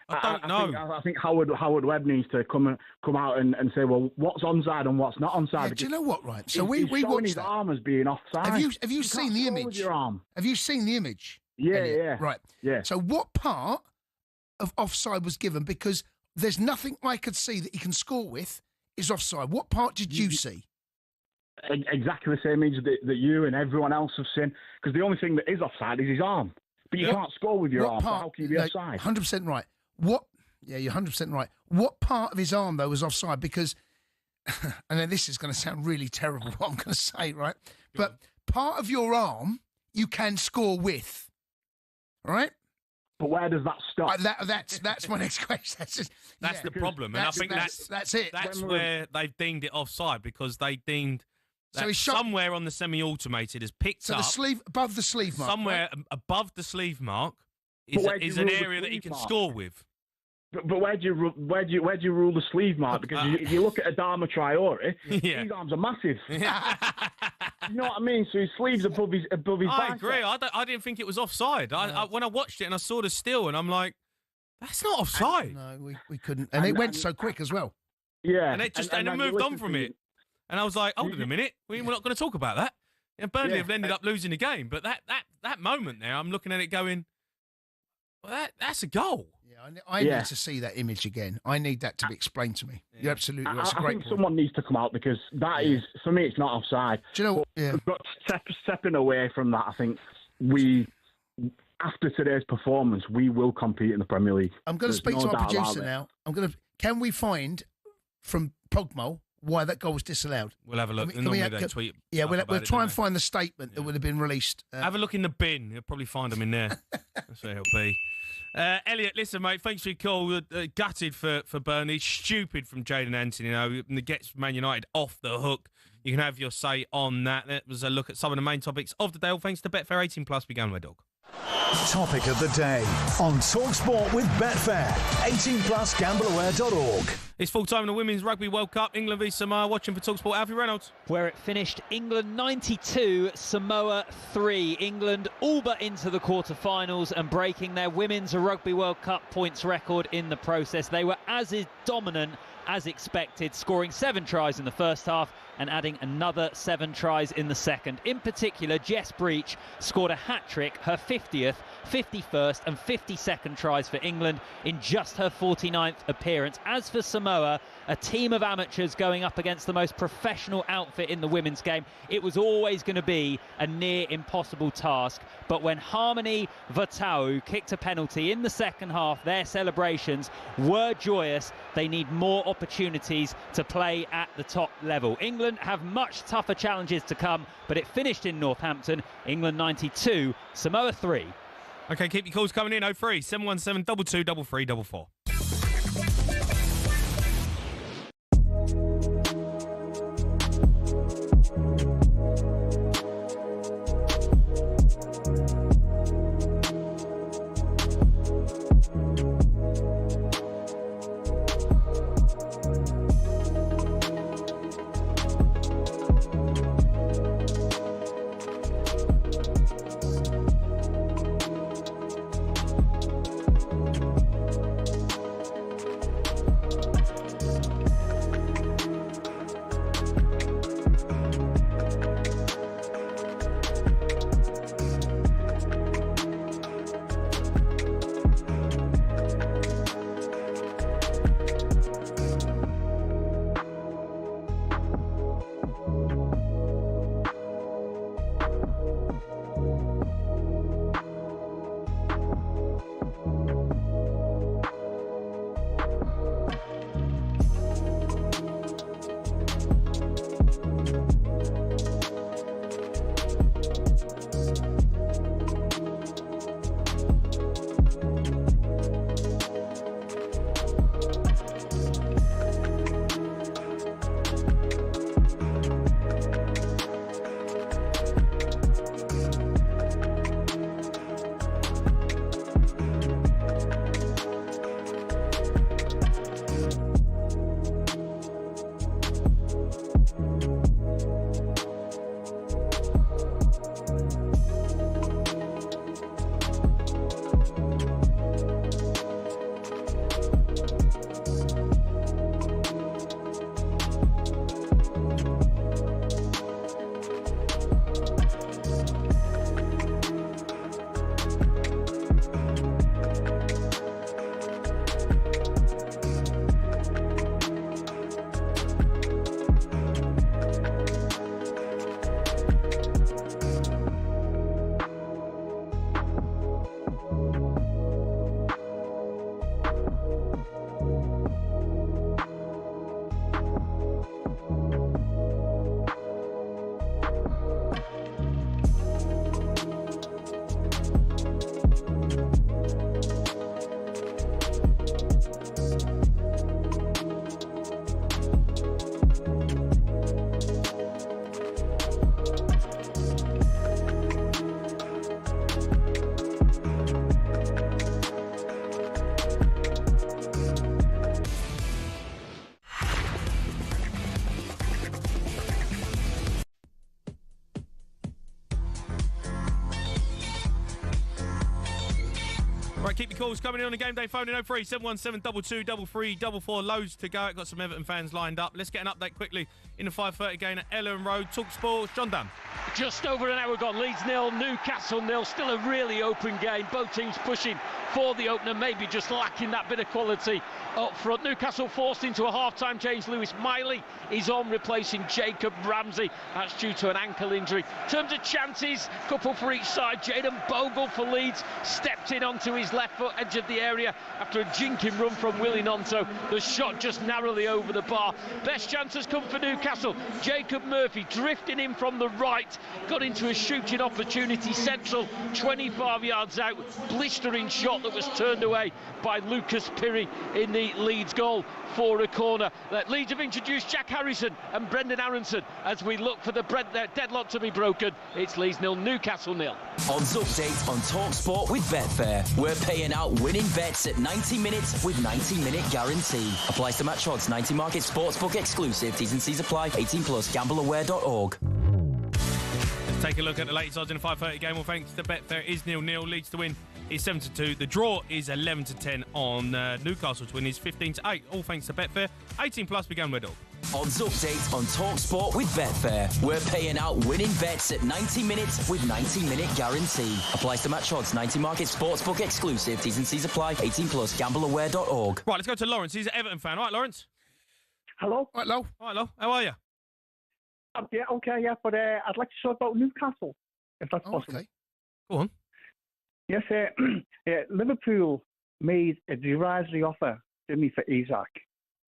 I don't know. I think Howard Webb needs to come out and say, well, what's onside and what's not onside. Yeah, do you know what, right? So he's we showing watched his that. arm as being offside. Have you seen the image? With your arm. Have you seen the image? Yeah, Elliot? yeah. Right. Yeah. So what part of offside was given? Because there's nothing I could see that he can score with is offside. What part did you see? Exactly the same image that you and everyone else have seen. Because the only thing that is offside is his arm. But you can't score with your arm. So how can you be offside? 100% right. Yeah, you're 100% right. What part of his arm, though, was offside? Because, and then this is going to sound really terrible, what I'm going to say, right? But part of your arm, you can score with, right? But where does that stop? That's my next question. That's the problem. And I think that's it. That's where they've deemed it offside, because they deemed that So he's shot- somewhere on the semi-automated is picked up. The sleeve, above the sleeve mark. Somewhere above the sleeve mark is an area that he can score with. But where do you rule the sleeve mark? Because if you look at Adama Traore, his arms are massive. You know what I mean? So his sleeves above his I bicep. agree. I didn't think it was offside. When I watched it and I saw the still, and I'm like, that's not offside. No, we couldn't. And it went so quick as well. Yeah. And it moved on from it. And I was like, hold on a minute. We're not going to talk about that. And Burnley have ended up losing the game. But that moment there, I'm looking at it going, well, that's a goal. Yeah, I need to see that image again. I need that to be explained to me. You're absolutely right. It's a I great think point. someone needs to come out, because that is, for me, it's not offside. Do you know what? But stepping away from that, I think after today's performance, we will compete in the Premier League. I'm going to speak to our producer now. Can we find from Pogmo why that goal was disallowed? We'll have a look. Normally they tweet. Yeah, we'll try and find the statement that would have been released. Have a look in the bin. You'll probably find them in there. That's where it'll be. Elliot, listen, mate, thanks for your call. Gutted for Burnley. Stupid from Jayden Anthony. And it gets Man United off the hook. You can have your say on that. That was a look at some of the main topics of the day. All thanks to Betfair 18+. Be going, my dog. Topic of the day on talkSPORT with Betfair. 18+gambleaware.org. It's full time in the Women's Rugby World Cup. England v Samoa. Watching for talkSPORT. Alfie Reynolds. Where it finished, England 92, Samoa 3. England all but into the quarter-finals and breaking their Women's Rugby World Cup points record in the process. They were as dominant as expected, scoring 7 tries in the first half and adding another 7 tries in the second. In particular, Jess Breach scored a hat-trick, her 50th, 51st and 52nd tries for England in just her 49th appearance. As for Samoa, a team of amateurs going up against the most professional outfit in the women's game, it was always going to be a near impossible task. But when Harmony Vatau kicked a penalty in the second half, their celebrations were joyous. They need more opportunities to play at the top level. England have much tougher challenges to come, but it finished in Northampton. England 92, Samoa 3. Okay, keep your calls coming in. 03 717 22 3344. Right, keep your calls coming in on the game day phone in 03 717 22 3344. Loads to go. Got some Everton fans lined up. Let's get an update quickly in the 5:30 game at Ellen Road. talkSPORT, John Dunn. Just over an hour gone. Leeds 0, Newcastle 0. Still a really open game. Both teams pushing for the opener, maybe just lacking that bit of quality up front. Newcastle forced into a half-time change. Lewis Miley is on, replacing Jacob Ramsey. That's due to an ankle injury. In terms of chances, couple for each side. Jayden Bogle for Leeds stepped in onto his left foot edge of the area after a jinking run from Willie Nonto. The shot just narrowly over the bar. Best chance has come for Newcastle. Jacob Murphy drifting in from the right, got into a shooting opportunity central, 25 yards out, blistering shot that was turned away by Lucas Pirri in the Leeds goal for a corner. Leeds have introduced Jack Harrison and Brendan Aronson as we look for the deadlock to be broken. It's Leeds 0, Newcastle 0. Odds update on talkSPORT with Betfair. We're paying out winning bets at 90 minutes with 90-minute guarantee. Applies to match odds. 90 market sportsbook exclusive. T's and C's apply. 18 plus. Gambleaware.org. Let's take a look at the latest odds in the 5:30 game. Well, thanks to Betfair, it is 0-0. Leeds to win is 7-2. The draw is 11-10 on Newcastle to win is 15-8. All thanks to Betfair. 18 plus. Gambleaware.org. Odds update on talkSPORT with Betfair. We're paying out winning bets at 90 minutes with 90-minute guarantee. Applies to match odds. 90 market sportsbook exclusive. T's and C's apply. 18 plus. Gambleaware.org. Right, let's go to Lawrence. He's an Everton fan. All right, Lawrence? Hello? Right, Lo. All right, Lo. How are you? Yeah, okay, yeah, but I'd like to talk about Newcastle, if that's possible. Okay. Go on. Yes, Liverpool made a derisory offer, didn't he, for Isaac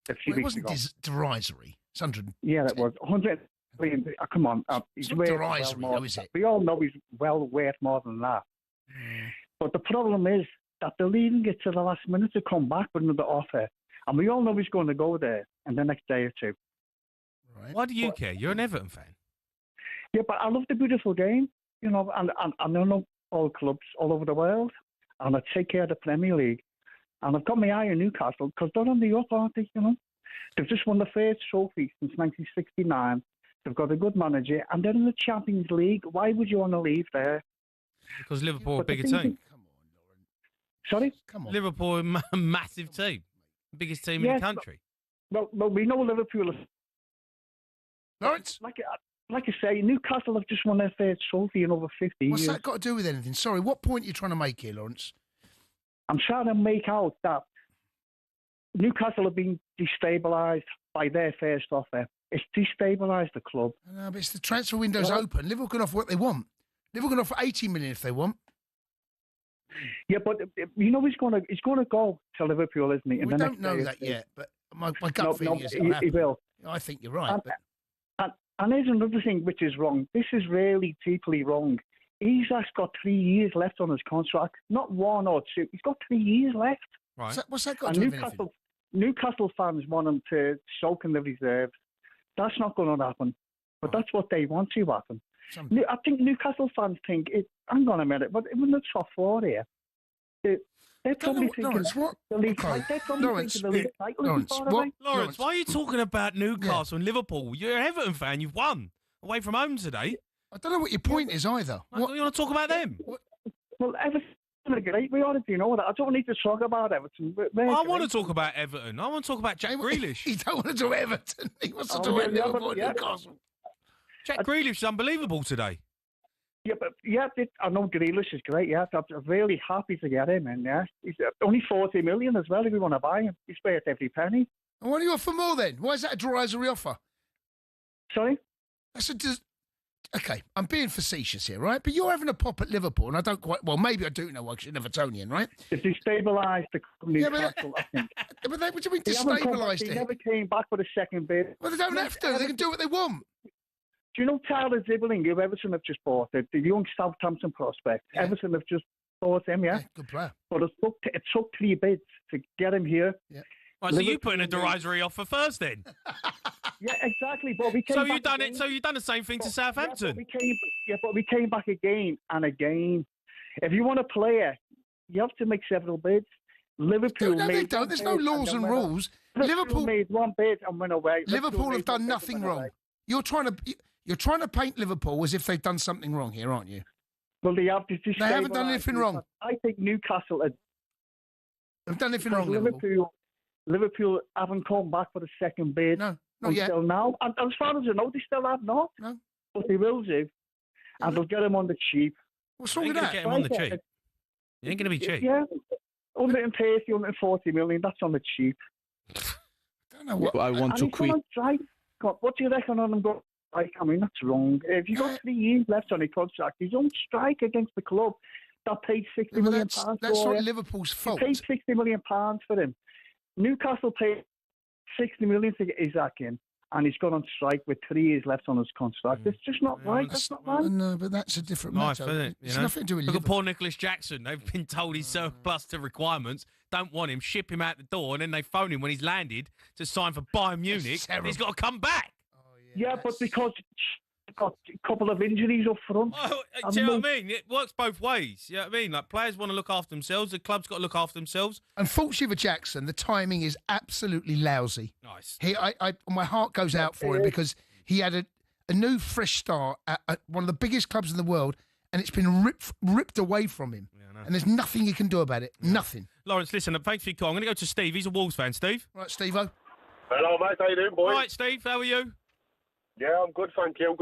a few Well, it weeks ago. wasn't derisory. It's 100. Yeah, it was 100 million. Come on, he's not worth derisory, well more. though, is it? We all know he's well worth more than that. But the problem is that they're leaving it to the last minute to come back with another offer, and we all know he's going to go there in the next day or two. Right. Why do you care? You're an Everton fan. Yeah, but I love the beautiful game, you know, and I know all clubs all over the world, and I take care of the Premier League. And I've got my eye on Newcastle because they're on the up, aren't they, you know? They've just won the first trophy since 1969. They've got a good manager, and they're in the Champions League. Why would you want to leave there? Because Liverpool are a But the bigger thing team. is- Sorry? Come on. Liverpool are a massive team. Biggest team in Yes, the country. Well, we know Liverpool are... Lawrence? Like I say, Newcastle have just won their first trophy in over 50 What's years. that got to do with anything? Sorry, what point are you trying to make here, Lawrence? I'm trying to make out that Newcastle have been destabilised by their first offer. It's destabilised the club. No, but it's the transfer window's open. Liverpool can offer what they want. Liverpool can offer 80 million if they want. Yeah, but you know he's going to go to Liverpool, isn't he? We don't know that yet, but my gut feeling is he will. I think you're right. And there's another thing which is wrong. This is really deeply wrong. Isaac's got 3 years left on his contract, not 1 or 2. He's got 3 years left. Right. What's that got And to do with anything? Newcastle fans want him to soak in the reserves. That's not going to happen. But that's what they want to happen. I think Newcastle fans think, hang on a minute, but in the top 4 here, they're probably thinking Lawrence, what? the league Okay. they're probably Lawrence, thinking the league title Lawrence, isn't far what? away. Lawrence, why are you talking about Newcastle and Liverpool? You're an Everton fan. You've won away from home today. I don't know what your point is either. What? You want to talk about them? Well, Everton are great. We already know that. I don't need to talk about Everton. I want to talk about Everton. I want to talk about Jack Grealish. He don't want to do Everton. He wants to do Liverpool and Newcastle. Jack Grealish is unbelievable today. Yeah, I know Grealish is great. Yeah, I'm really happy to get him in. Yeah, he's only 40 million as well. If we want to buy him, he's worth every penny. And why do you offer more then? Why is that a derisory offer? Sorry? Okay, I'm being facetious here, right? But you're having a pop at Liverpool, and I don't quite... Well, maybe I do know why, 'cause you're an Evertonian, right? It's destabilised the Newcastle, I think. But what do you mean They haven't come back- destabilised They it? never came back with a second bid. Well, they don't have to. They can do what they want. Do you know Tyler Zibbling, who Everton have just bought, the young Southampton prospect? Yeah. Everton have just bought him, yeah? Good player. But it took 3 bids to get him here. Yeah. Right, so you put in a derisory offer first, then? Yeah, exactly. But we came So back you done again. it. So you done the same thing to Southampton. But we came back again and again. If you want a player, you have to make several bids. Liverpool No, they made don't. one There's bid no laws and and then went rules. away. Liverpool made 1 bid and went away. Liverpool have made done 1 bid nothing and went wrong. away. You're trying to paint Liverpool as if they've done something wrong here, aren't you? Well, they have. They haven't done anything wrong. I think Newcastle have done anything wrong. Liverpool haven't come back for the second bid. No, not yet. Until now. And as far as I know, they still have not. No. But they will do. And they'll get him on the cheap. What's wrong with that? Get him on the cheap. You ain't going to be cheap. Yeah. 130, 140 million, that's on the cheap. I don't know what... I want to quit. What do you reckon on him going? I mean, that's wrong. If you've got 3 years left on a contract, you don't strike against the club. that paid £60 Well, million that's for not him. Liverpool's fault. They paid £60 million for him. Newcastle paid £60 million to get Isaac in, and he's gone on strike with 3 years left on his contract. It's just not right. That's not right. No, but that's a different Life, matter. isn't it? It's nothing to do with Look at Liverpool. poor Nicholas Jackson. They've been told he's surplus to requirements. Don't want him. Ship him out the door, and then they phone him when he's landed to sign for Bayern Munich. He's got to come back. Yeah, but because he's got a couple of injuries up front. Do you know what I mean? It works both ways. You know what I mean? Like, players want to look after themselves. The club's got to look after themselves. Unfortunately for Jackson, the timing is absolutely lousy. Nice. My heart goes out for him because he had a new, fresh start at one of the biggest clubs in the world, and it's been ripped away from him. And there's nothing he can do about it. Nothing. Lawrence, listen, thanks for your call. I'm going to go to Steve. He's a Wolves fan. Steve? Right, Steve-o. Hello, mate. How you doing, boys? All right, Steve. How are you? Yeah, I'm good, thank you.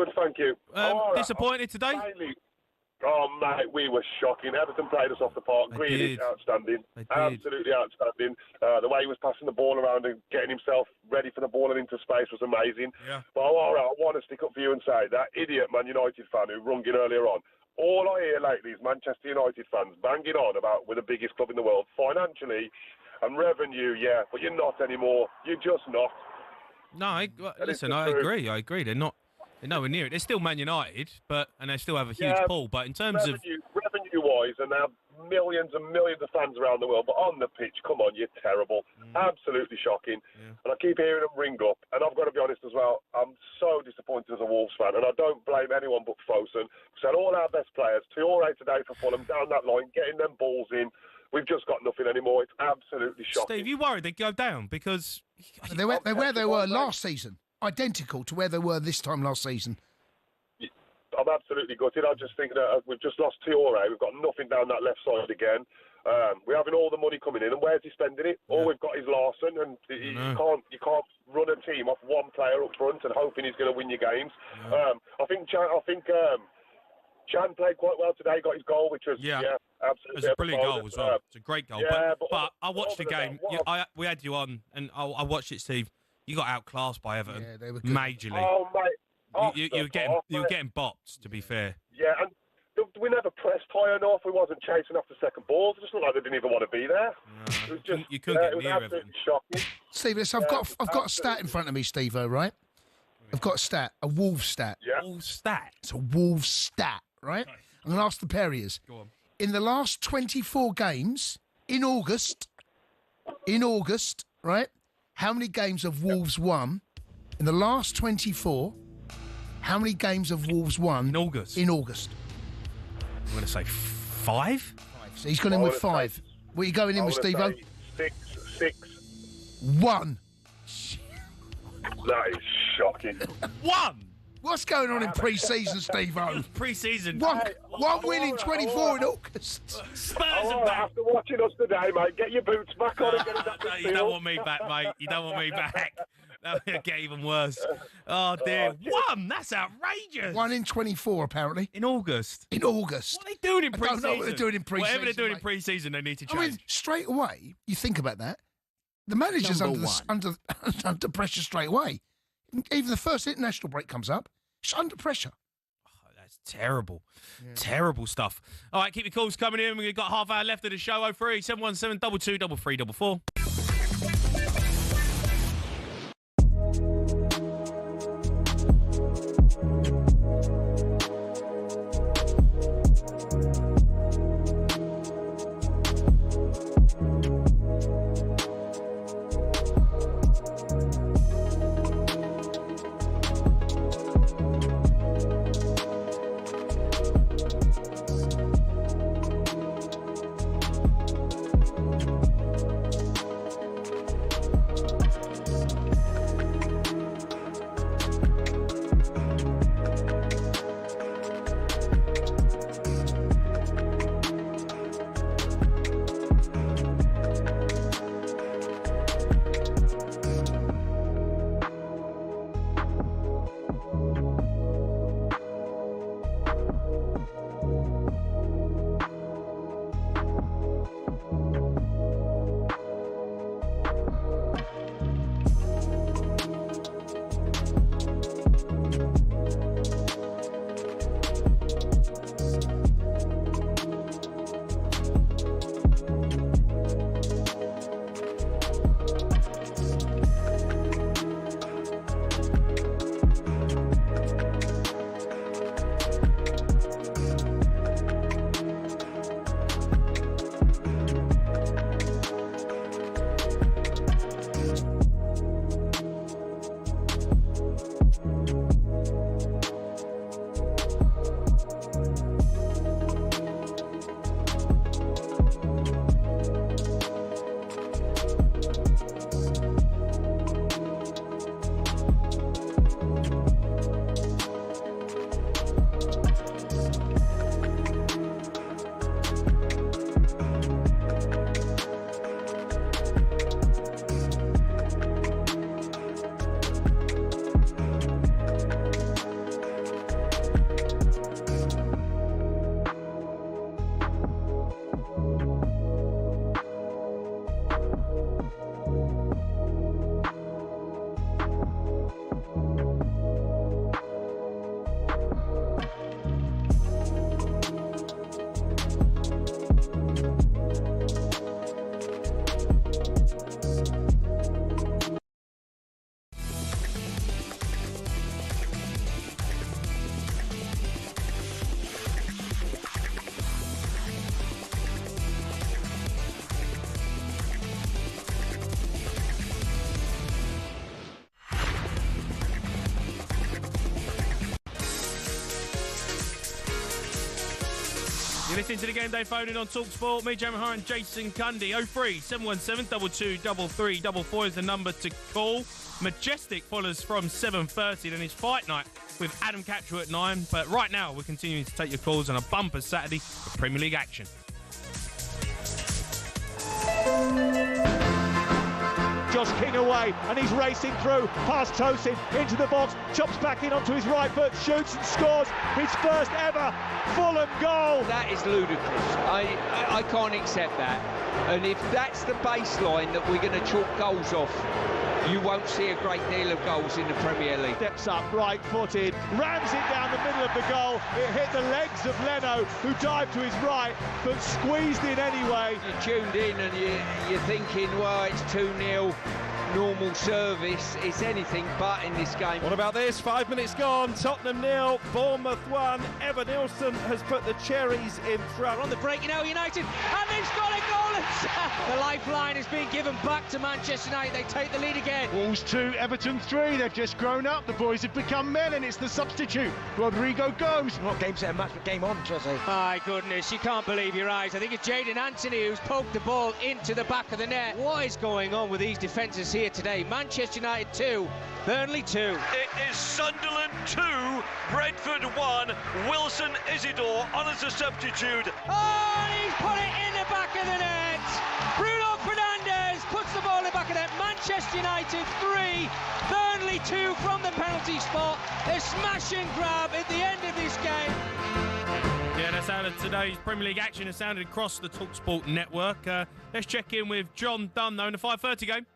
Disappointed today? Oh, mate, we were shocking. Everton played us off the park. Really outstanding. Absolutely outstanding. The way he was passing the ball around and getting himself ready for the ball and into space was amazing. Yeah. But all right, I want to stick up for you and say that idiot Man United fan who rung in earlier on, all I hear lately is Manchester United fans banging on about we're the biggest club in the world financially and revenue, yeah, but you're not anymore. You're just not. No, listen, I agree. They're nowhere near it. They're still Man United, and they still have a huge pull. But in terms of revenue-wise, and they have millions and millions of fans around the world, but on the pitch, come on, you're terrible. Absolutely shocking. And I keep hearing them ring up, and I've got to be honest as well, I'm so disappointed as a Wolves fan, and I don't blame anyone but Fosun. We had all our best players, Traoré today for Fulham, down that line, getting them balls in. We've just got nothing anymore. It's absolutely shocking. Steve, you worried they'd go down because They're where they were last season. Identical to where they were this time last season. I'm absolutely gutted. I just think that we've just lost Traoré. We've got nothing down that left side again. We're having all the money coming in, and where's he spending it? All we've got is Larson, and you can't run a team off one player up front and hoping he's going to win your games. I think Chan played quite well today. Got his goal, which was absolutely. It was a brilliant goal as well. It's a great goal. Yeah, but I watched the game. We had you on, and I watched it, Steve. You got outclassed by Everton. Yeah, they were good. Majorly. Oh, mate. You were getting bopped, to be fair. Yeah, and we never pressed high enough. We wasn't chasing after second balls. It just looked like they didn't even want to be there. It was just, you couldn't get near absolutely Everton. shocking. Steve, listen, I've got a stat in front of me, Steve-o, right? I've got a stat, a Wolves stat. Yeah. Wolves stat? It's a Wolves stat, right? I'm going to ask the Perriers. Go on. In the last 24 games, in August, right? How many games have Wolves won? In the last 24, how many games have Wolves won? In August? In August. I'm going to say 5? So he's gone in with 5. What are you going in with, Steve-o? 6. 1. That is shocking. 1? What's going on in pre-season, Steve-o? Pre-season. One win in 24 in August. Spurs are back. After watching us today, mate, get your boots back on and get it back to the You field. don't want me back, mate. You don't want me back. That'll get even worse. Oh, dear. 1? That's outrageous. 1 in 24, apparently. In August? In August. What are they doing in I pre-season? don't know what they're doing in pre-season. Whatever they're doing in mate. pre-season, they need to change. I mean, straight away, you think about that. The manager's under pressure straight away. Even the first international break comes up, it's under pressure. Oh, that's terrible. Terrible stuff. All right, keep your calls coming in. We've got half hour left of the show. 03 717 22 33 44. You're listening to the Game Day phone in on talkSPORT. Me, Jamie Hart, and Jason Cundy. 03 717 22 3344 is the number to call. Majestic follows from 7:30. Then his fight night with Adam Catchell at 9. But right now, we're continuing to take your calls on a bumper Saturday for Premier League action. Josh King away, and he's racing through past Tosin into the box, chops back in onto his right foot, shoots and scores his first ever Fulham goal. That is ludicrous. I can't accept that. And if that's the baseline that we're going to chalk goals off, you won't see a great deal of goals in the Premier League. Steps up, right-footed, rams it down the middle of the goal. It hit the legs of Leno, who dived to his right, but squeezed in anyway. You're tuned in and you're thinking, well, it's 2-0. Normal service, it's anything but in this game. What about this? 5 minutes gone, Tottenham 0, Bournemouth 1. Evan Nilsson has put the cherries in front. On the break, United, and they've got a goal. The lifeline is being given back to Manchester United. They take the lead again. Wolves 2, Everton 3. They've just grown up. The boys have become men, and it's the substitute. Rodrigo goes. Not game set and match, but game on, Jose. My goodness, you can't believe your eyes. I think it's Jadon Anthony who's poked the ball into the back of the net. What is going on with these defences here today? Manchester United 2, Burnley 2. It is Sunderland 2, Brentford 1. Wilson Isidore on as a substitute. Oh, and he's put it in the back of the net. Bruno Fernandes puts the ball in the back of the net. Manchester United 3, Burnley 2 from the penalty spot. A smash and grab at the end of this game. Yeah, that's how today's Premier League action has sounded across the talkSPORT network. Let's check in with John Dunn, though, in the 5:30 game.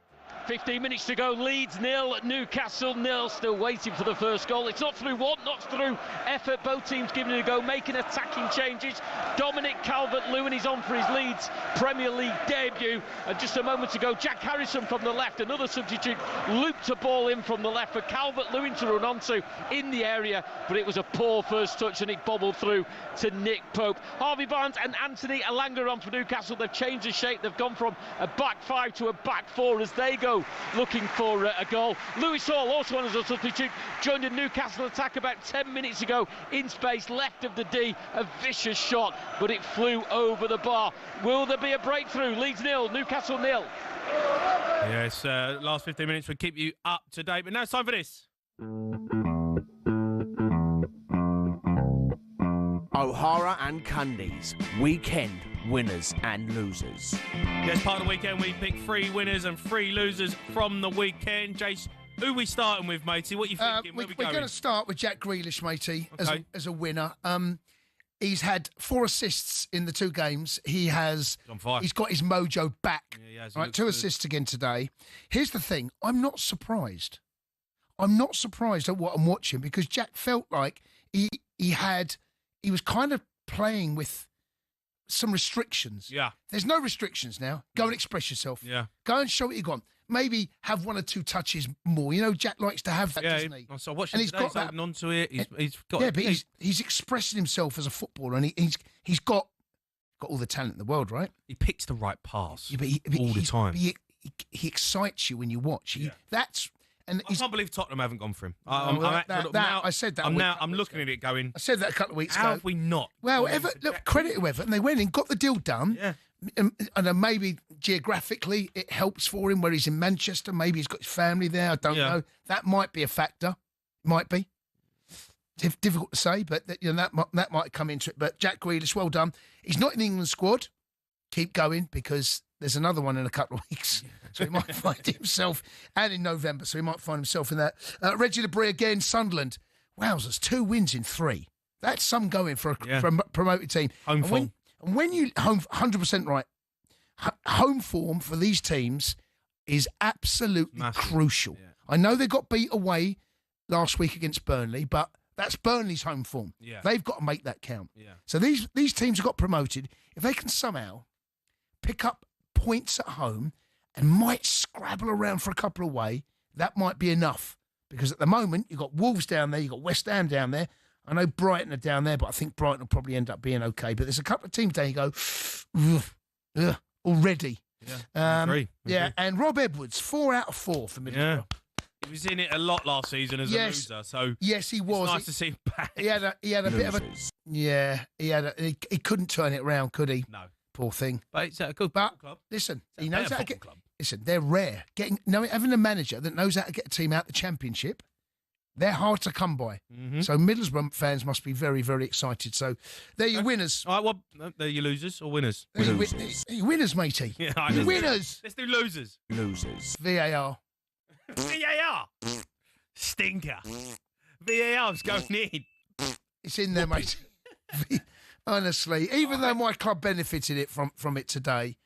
15 minutes to go. Leeds 0, Newcastle 0. Still waiting for the first goal. It's not through want, not through effort. Both teams giving it a go, making attacking changes. Dominic Calvert-Lewin is on for his Leeds Premier League debut. And just a moment ago, Jack Harrison from the left, another substitute, looped a ball in from the left for Calvert-Lewin to run onto in the area. But it was a poor first touch and it bobbled through to Nick Pope. Harvey Barnes and Anthony Elanga on for Newcastle. They've changed the shape. They've gone from a back 5 to a back 4 as they go looking for a goal. Lewis Hall, also on as a substitute, joined a Newcastle attack about 10 minutes ago in space, left of the D, a vicious shot, but it flew over the bar. Will there be a breakthrough? Leeds 0, Newcastle 0. Yes, last 15 minutes will keep you up to date, but now it's time for this. O'Hara and Cundy's weekend winners and losers. Yes, part of the weekend we pick 3 winners and 3 losers from the weekend. Jace, who are we starting with, matey? What are you thinking? We're going to start with Jack Grealish, matey, Okay. as a winner. He's had 4 assists in the 2 games. He's got his mojo back. Yeah, he has. Right, 2 assists again today. Here's the thing. I'm not surprised. I'm not surprised at what I'm watching because Jack felt like he was kind of playing with some restrictions. Yeah. There's no restrictions now. Go and express yourself. Yeah. Go and show what you got. Maybe have 1 or 2 touches more. You know, Jack likes to have that, doesn't he? So watching today, he's holding on to it. He's got. Yeah, but he's expressing himself as a footballer, and he's got all the talent in the world, right? He picks the right pass but all the time. He excites you when you watch. I can't believe Tottenham haven't gone for him. I said that. I'm looking at it going. I said that a couple of weeks ago. How have we not? Well, credit to Everton. They went in, got the deal done. Yeah. And maybe geographically it helps for him where he's in Manchester. Maybe he's got his family there. I don't know. That might be a factor. Might be. Difficult to say, but that might come into it. But Jack Grealish, well done. He's not in the England squad. Keep going because there's another one in a couple of weeks. So he might find himself, and in November, so he might find himself in that. Reggie Lebree again, Sunderland. Wowzers, 2 wins in 3. That's some going for a promoted team. Home form. And when you, 100% right, home form for these teams is absolutely crucial. Yeah. I know they got beat away last week against Burnley, but that's Burnley's home form. Yeah. They've got to make that count. Yeah. So these teams have got promoted. If they can somehow pick up points at home and might scrabble around for a couple away, that might be enough. Because at the moment, you've got Wolves down there, you've got West Ham down there. I know Brighton are down there, but I think Brighton will probably end up being okay. But there's a couple of teams there you go, already. Yeah, agree. And Rob Edwards, 4 out of 4 for Middlesbrough. Yeah. He was in it a lot last season as a loser, so yes, he was. It's nice to see him back. He had a bit of a Yeah, he couldn't turn it around, could he? No. Poor thing. But it's a good club. Listen, It's a he knows better how to get. club. Listen, they're rare. Having a manager that knows how to get a team out the Championship, they're hard to come by. Mm-hmm. So Middlesbrough fans must be very, very excited. So they're your winners. All right, well, they're your losers or winners? They're your winners, matey. Yeah, Your winners. Let's do losers. Losers. VAR. VAR. Stinker. VAR's going in. It's in there, mate. Honestly, even though my club benefited from it today,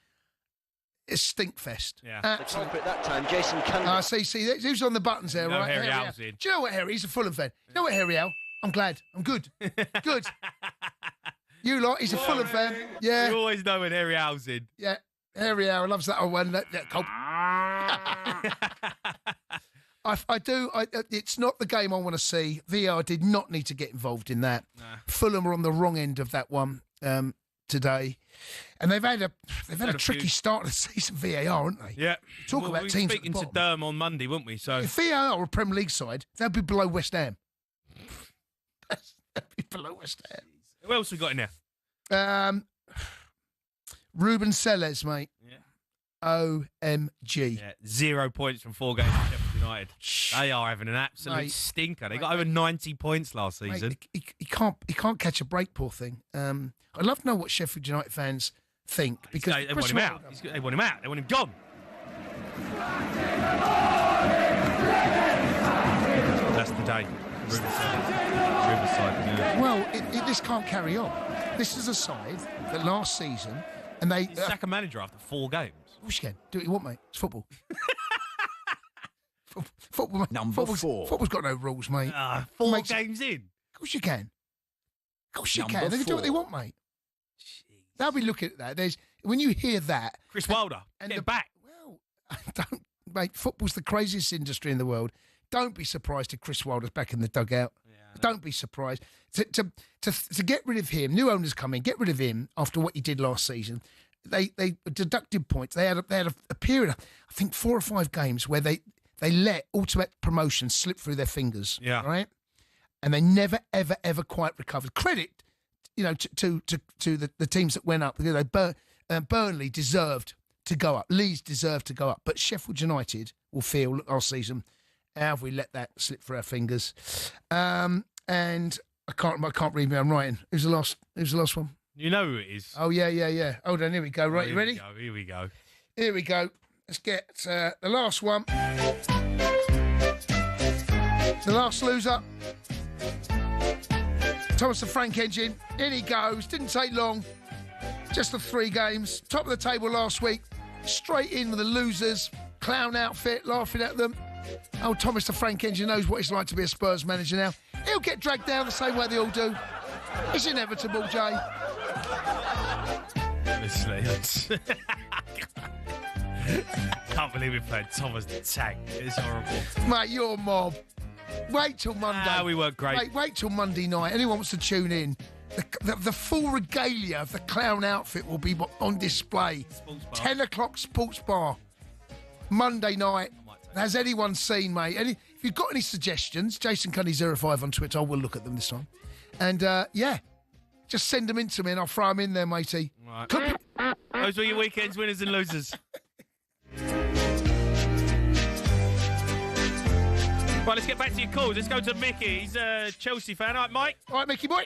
it's stinkfest. Yeah. The culprit that time, Jason Cundy. See, who's on the buttons there, No, right? Harry Al's in. Do you know what, Harry? He's a Fulham fan. You know what, Harry Al? I'm glad. I'm good. Good. You lot, he's a Fulham fan. Yeah. You always know when Harry Al's in. Yeah. Harry Al loves that old one. That I do. It's not the game I want to see. VR did not need to get involved in that. Nah. Fulham are on the wrong end of that one today, and they've had a tricky start to the season. VAR, haven't they? Yeah. Talk about teams at the speaking to bottom. Durham on Monday, weren't we? So If VAR were a Premier League side, they'd be below West Ham. They'd be below West Ham. who else we got in there? Ruben Selles, mate. Yeah. OMG. Yeah, 0 points from 4 games at Sheffield United. They are having an absolute Mate. stinker. They got over 90 points last season. Mate, he can't catch a break, poor thing. I'd love to know what Sheffield United fans think because They want him out. They want him out. They want him gone. That's the day. Ruben side. Yeah. Well, this can't carry on. This is a side that last season, and they You sack a manager after 4 games. Of course you can. Do what you want, mate. It's football. Football, mate. Number 4. Football's got no rules, mate. 4 Makes- games in. Of course you can. Of course you Number can. They can do what they 4. want, mate. They'll be looking at that. When you hear that, Chris Wilder, get back. Well, don't, mate. Football's the craziest industry in the world. Don't be surprised if Chris Wilder's back in the dugout. Don't be surprised to get rid of him. New owners come in, get rid of him after what he did last season. They deducted points. They had a period of, I think, 4 or 5 games where they let automatic promotion slip through their fingers. Yeah. Right. And they never ever quite recovered. Credit, to the teams that went up. Burnley deserved to go up. Leeds deserved to go up. But Sheffield United will feel last season, how have we let that slip through our fingers? And I can't read my own writing. Who's the last one? You know who it is. Oh yeah. Hold on, here we go. Right, you ready? Here we go. Here we go. Let's get the last one. The last loser. Thomas the Frank Engine. In he goes. Didn't take long. Just the 3 games. Top of the table last week. Straight in with the losers. Clown outfit, laughing at them. Oh, Thomas the Frank Engine knows what it's like to be a Spurs manager now. He'll get dragged down the same way they all do. It's inevitable, Jay. Honestly. Can't believe we played Thomas the Tank. It's horrible. Mate, you're a mob. Wait till Monday. We weren't great. Wait till Monday night. Anyone wants to tune in, the full regalia of the clown outfit will be on display. 10 o'clock Sports Bar. Monday night. Has anyone seen, mate? If you've got any suggestions, Jason Cundy 05 on Twitter. I will look at them this time. And, just send them in to me and I'll throw them in there, matey. Right. Those were your weekend's winners and losers. Right, let's get back to your calls. Let's go to Mickey. He's a Chelsea fan. All right, Mike? All right, Mickey boy.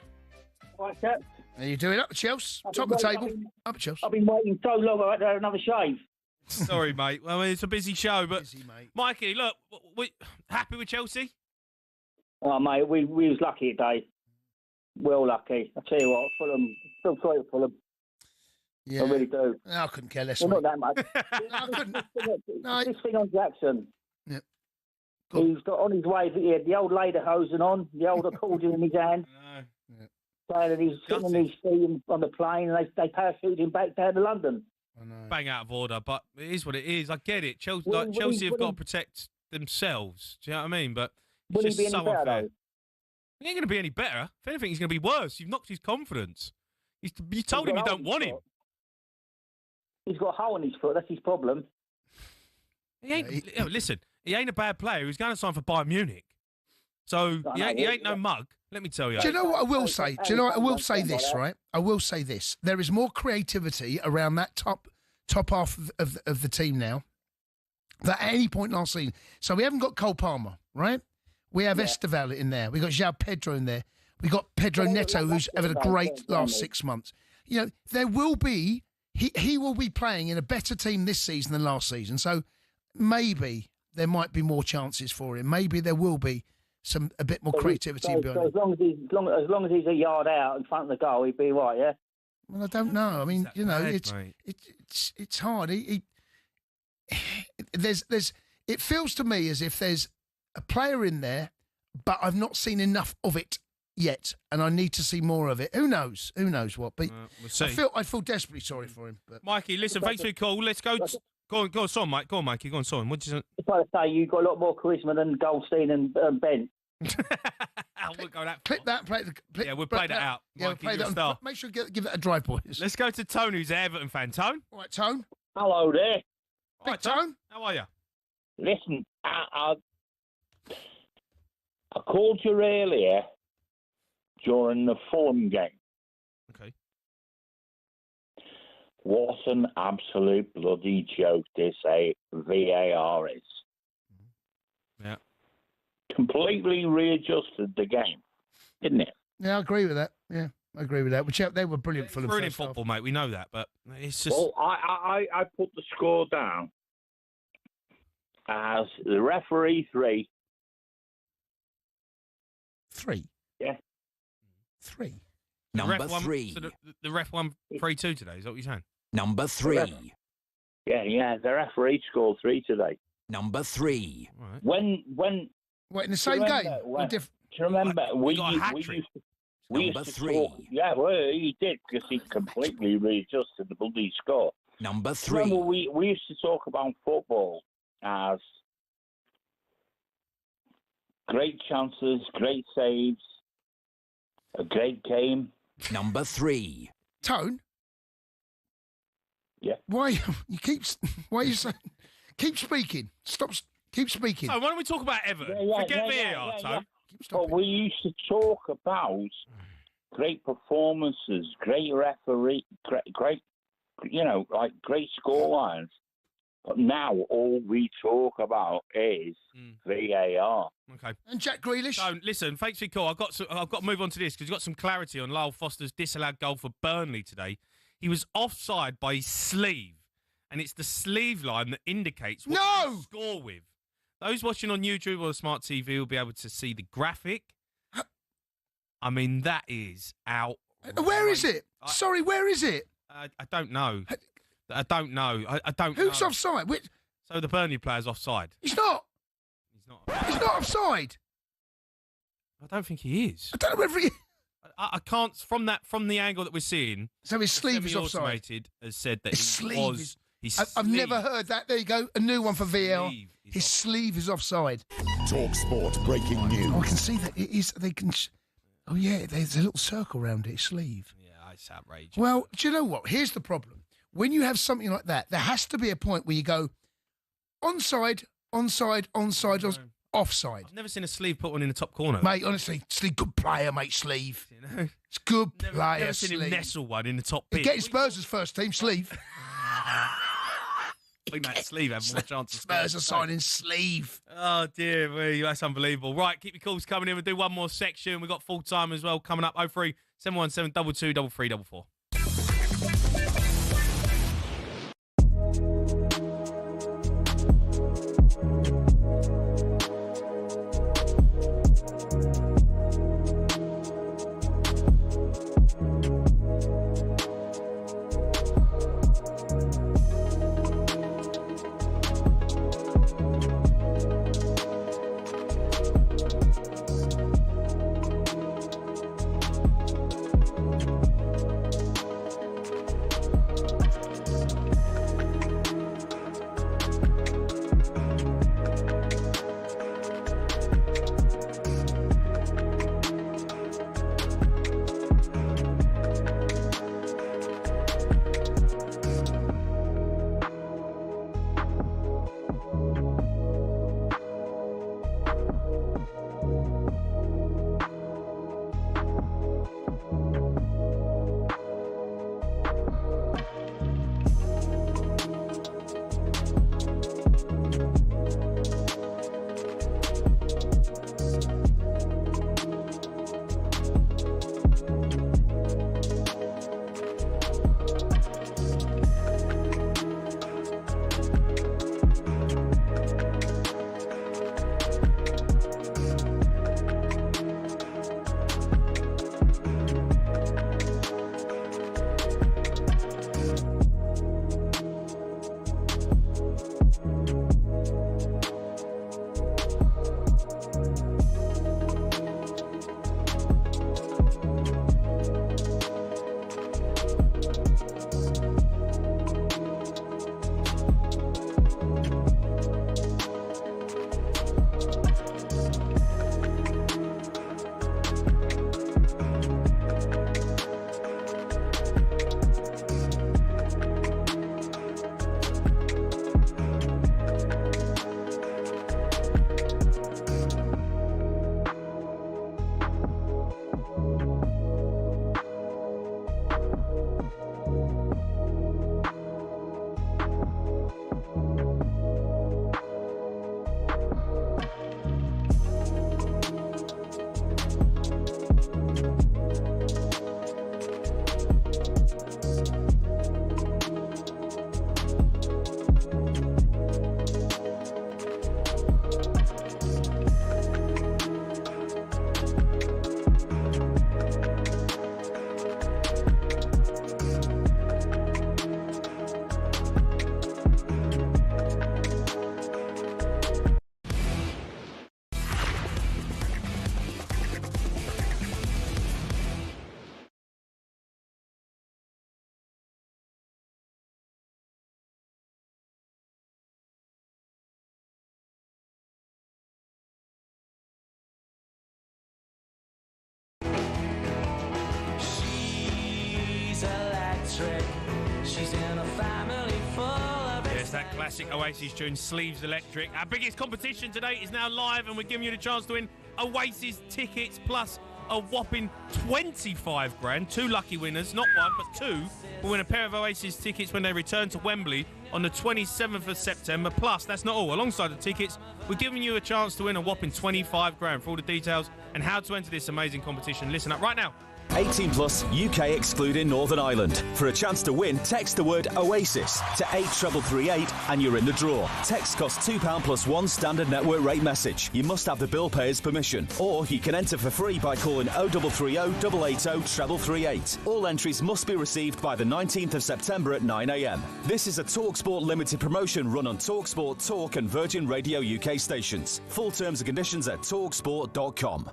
All right, Cap. How you doing? Up at Chelsea? Top of the table? Up at Chelsea? I've been waiting so long. I had to have another shave. Sorry, mate. Well, I mean, it's a busy show, but Mikey, look, we happy with Chelsea? Oh, mate, we was lucky today. Well lucky. I tell you what, Fulham, still sorry for Fulham. Yeah. I really do. I couldn't care less. Well, not that much. This thing on Jackson. Yep. He's got on his way. He had the old lederhosen on, the old accordion in his hand. Saying that he's sitting on his feet on the plane, and they parachuted him back down to London. Bang out of order, but it is what it is. I get it. Chelsea, Will Chelsea he- have got to protect themselves. Do you know what I mean? But Will it's he just be any so better, unfair. though? He ain't going to be any better. If anything, he's going to be worse. You've knocked his confidence. You told him you don't want him. He's got a hole in his foot. That's his problem. He ain't. Listen, he ain't a bad player. He's going to sign for Bayern Munich, so I he know, ain't no mug. Let me tell you. Do you know what I will say? Do you know what I will say this, right? I will say this. There is more creativity around that top half of the team now than at any point last season. So we haven't got Cole Palmer, right? We have Esteval in there. We've got João Pedro in there. We've got Pedro Neto, who's had a great last 6 months. You know, there will be... He will be playing in a better team this season than last season. So maybe there might be more chances for him. Maybe there will be a bit more creativity behind him. As long as he's a yard out in front of the goal, he'd be right, yeah? Well, I don't know. I mean, you know, it's hard. It feels to me as if there's a player in there, but I've not seen enough of it yet, and I need to see more of it. Who knows? Who knows what? But we'll see. I feel desperately sorry for him. But Mikey, listen, thanks for your call. Let's go. Go on, son, Mike. Go on, Mikey. Go on, son. What do you say? If I say you've got a lot more charisma than Goldstein and Ben. We'll go that. Clip that. Yeah, we'll play that out. Yeah, Mikey, play you're a that. star. Make sure you give that a drive, boys. Let's go to Tone, who's an Everton fan. Tone. All right, Tone. Hello there. All right, Tone. How are you? Listen, I called you earlier during the Fulham game. Okay. What an absolute bloody joke this VAR is. Yeah. Completely readjusted the game, didn't it? Yeah, I agree with that. Yeah, I agree with that. Which they were brilliant for them. Brilliant football, mate. We know that, but it's just. Well, I put the score down as the referee 3. 3. Yeah. 3. Number 3. So the ref won 3-2 today. Is that what you're saying? Number 3. Yeah. The referee scored 3 today. Number 3. Right. When what, in the same game? Do you remember we used to 3. talk, yeah, well, he did because he completely readjusted the bloody score. Number 3. Remember, we used to talk about football as great chances, great saves, a great game. Number 3. Tone. Yeah. Why are you saying? Keep speaking. Stop. Keep speaking. So why don't we talk about Everton? Forget VAR, Tone. But we used to talk about great performances, great referee, great, like great scorelines. But now all we talk about is VAR. Okay. And Jack Grealish. So listen, thanks for your call. I've got to move on to this because you've got some clarity on Lyle Foster's disallowed goal for Burnley today. He was offside by his sleeve, and it's the sleeve line that indicates what you score with. Those watching on YouTube or smart TV will be able to see the graphic. I mean, that is out. Where is it? Sorry, where is it? I don't know. I don't know. I don't know. Who's offside? So the Burnley player's offside. He's not. He's not offside. I don't think he is. I don't know whether he... I can't, from the angle that we're seeing. So his sleeve is offside. Automated has said that his he sleeve was... I've never heard that. There you go. A new one for VL. His sleeve is offside. talkSPORT breaking news. Oh, I can see that. It is. They can... Oh, yeah. There's a little circle around it. His sleeve. Yeah, it's outrageous. Well, do you know what? Here's the problem. When you have something like that, there has to be a point where you go onside, offside. I've never seen a sleeve put one in the top corner. Mate, honestly, Sleeve, good player, mate, Sleeve. You know? It's good player, never seen Sleeve. him nestle one in the top bit. Getting Spurs' first team, Sleeve. I think that Sleeve had more chance of Spurs are signing Sleeve. Oh, dear me, that's unbelievable. Right, keep your calls coming in. We'll do one more section. We've got full time as well coming up. 03 717 22 33 44. Yes, that classic Oasis tune, Sleeves Electric. Our biggest competition today is now live, and we're giving you the chance to win Oasis tickets plus a whopping 25 grand. 2 lucky winners, not one, but 2, will win a pair of Oasis tickets when they return to Wembley on the 27th of September. Plus, that's not all. Alongside the tickets, we're giving you a chance to win a whopping 25 grand. For all the details and how to enter this amazing competition, listen up right now. 18 plus, UK excluding Northern Ireland. For a chance to win, text the word Oasis to 83338 and you're in the draw. Text costs £2 plus 1 standard network rate message. You must have the bill payer's permission. Or you can enter for free by calling 0330 880 3338. All entries must be received by the 19th of September at 9 a.m. This is a talkSPORT limited promotion run on talkSPORT, Talk and Virgin Radio UK stations. Full terms and conditions at talksport.com.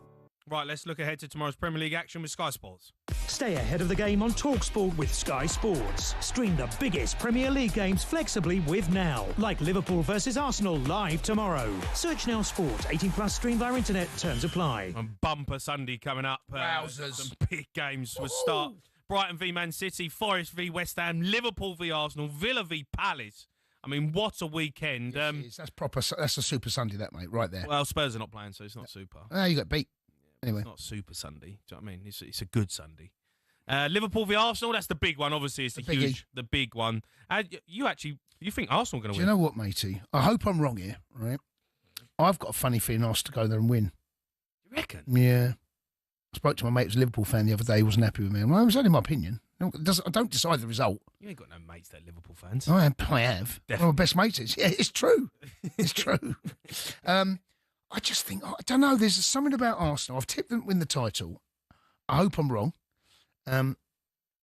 Right, let's look ahead to tomorrow's Premier League action with Sky Sports. Stay ahead of the game on talkSPORT with Sky Sports. Stream the biggest Premier League games flexibly with Now, like Liverpool versus Arsenal live tomorrow. Search Now Sport. 18 plus, stream via internet. Terms apply. And bumper Sunday coming up. Wowzers. Some big games will start. Brighton v Man City, Forest v West Ham, Liverpool v Arsenal, Villa v Palace. I mean, what a weekend. Yes, it is. That's proper. That's a Super Sunday, that, mate, right there. Well, Spurs are not playing, so it's not super. You got beat. Anyway. It's not Super Sunday. Do you know what I mean? It's a good Sunday. Liverpool v Arsenal, that's the big one. Obviously, it's the big one. You think Arsenal are going to win? Do you know what, matey? I hope I'm wrong here, right? I've got a funny feeling Arsenal to go there and win. You reckon? Yeah. I spoke to my mate who was a Liverpool fan the other day. He wasn't happy with me. Well, it was only my opinion. I don't decide the result. You ain't got no mates that are Liverpool fans. I have. Definitely. One of my best mates is. Yeah, it's true. It's true. I just think, I don't know, there's something about Arsenal. I've tipped them to win the title. I hope I'm wrong.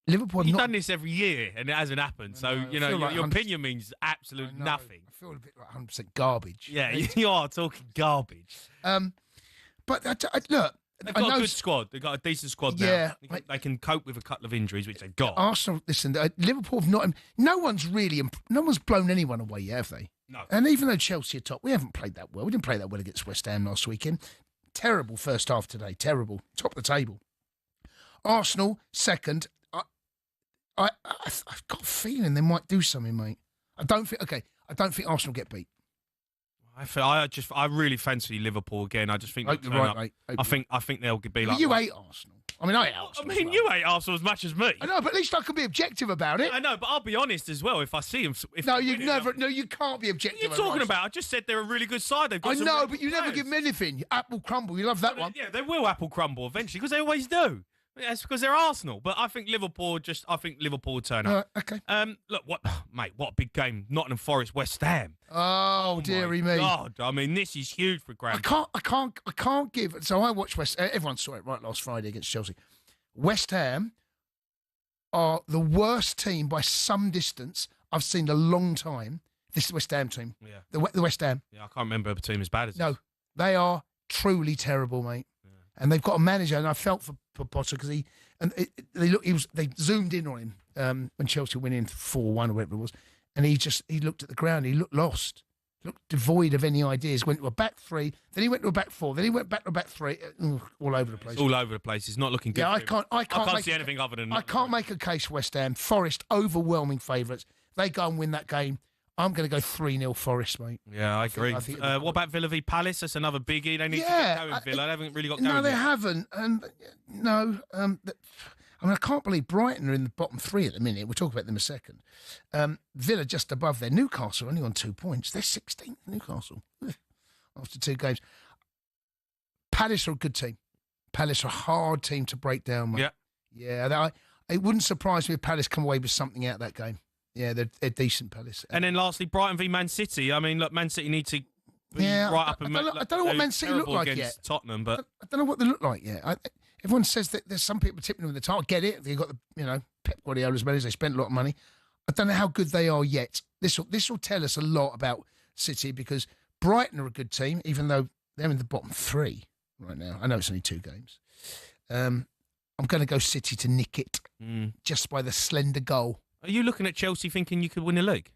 Liverpool... You've done this every year and it hasn't happened. So, like your opinion means absolute nothing. I feel a bit like 100% garbage. Yeah, you are talking garbage. But look... They've got a good squad. They've got a decent squad now. Yeah. They can cope with a couple of injuries, which they've got. Arsenal, listen, Liverpool have not... No one's blown anyone away yet, have they? No. And even though Chelsea are top, we haven't played that well. We didn't play that well against West Ham last weekend. Terrible first half today. Terrible. Top of the table. Arsenal, second. I've got a feeling they might do something, mate. I don't think Arsenal get beat. I really fancy Liverpool again. I just think you're right, mate. I think they'll be like. You hate Arsenal. I mean, I hate Arsenal. You hate Arsenal as much as me. I know, but at least I can be objective about it. I know, but I'll be honest as well. If I see them, you can't be objective. What are you talking about? I just said they're a really good side. They've got but you never give them anything. Apple crumble. You love that one. Yeah, they will apple crumble eventually because they always do. That's because they're Arsenal. But I think Liverpool will turn up. Okay. Look, what a big game. Nottingham Forest, West Ham. Oh dearie me. God, I mean, this is huge for Graham. I can't give. So I watched West. Everyone saw it right last Friday against Chelsea. West Ham are the worst team by some distance I've seen in a long time. This West Ham team. Yeah. The West Ham. Yeah, I can't remember a team as bad as this. No, they are truly terrible, mate. Yeah. And they've got a manager, and I felt for Potter because they zoomed in on him when Chelsea went in 4-1 or whatever it was, and he looked at the ground. He looked lost. Looked devoid of any ideas. Went to a back three, then he went to a back four, then he went back to a back three. All over the place. It's all over the place. It's not looking good. Yeah, I can't see anything other than. I can't make a case for West Ham. Forest, overwhelming favourites. They go and win that game. I'm going to go 3-0 Forest, mate. Yeah, I agree. What about Villa v Palace? That's another biggie. They need to get going, Villa. They haven't really got going. No, they haven't. I can't believe Brighton are in the bottom 3 at the minute. We'll talk about them in a second. Villa just above there. Newcastle only on 2 points. They're 16th, Newcastle, after 2 games. Palace are a good team. Palace are a hard team to break down, mate. Yeah. It wouldn't surprise me if Palace come away with something out of that game. Yeah, they're decent, Palace. And then lastly, Brighton v Man City. I mean, look, Man City need to be right up. I don't know what Man City look like yet. Tottenham, but I don't know what they look like yet. Everyone says that there's some people tipping them in the title. Get it? They've got Pep Guardiola's managers. They spent a lot of money. I don't know how good they are yet. This will tell us a lot about City because Brighton are a good team, even though they're in the bottom 3 right now. I know it's only 2 games. I'm going to go City to nick it just by the slender goal. Are you looking at Chelsea thinking you could win the league?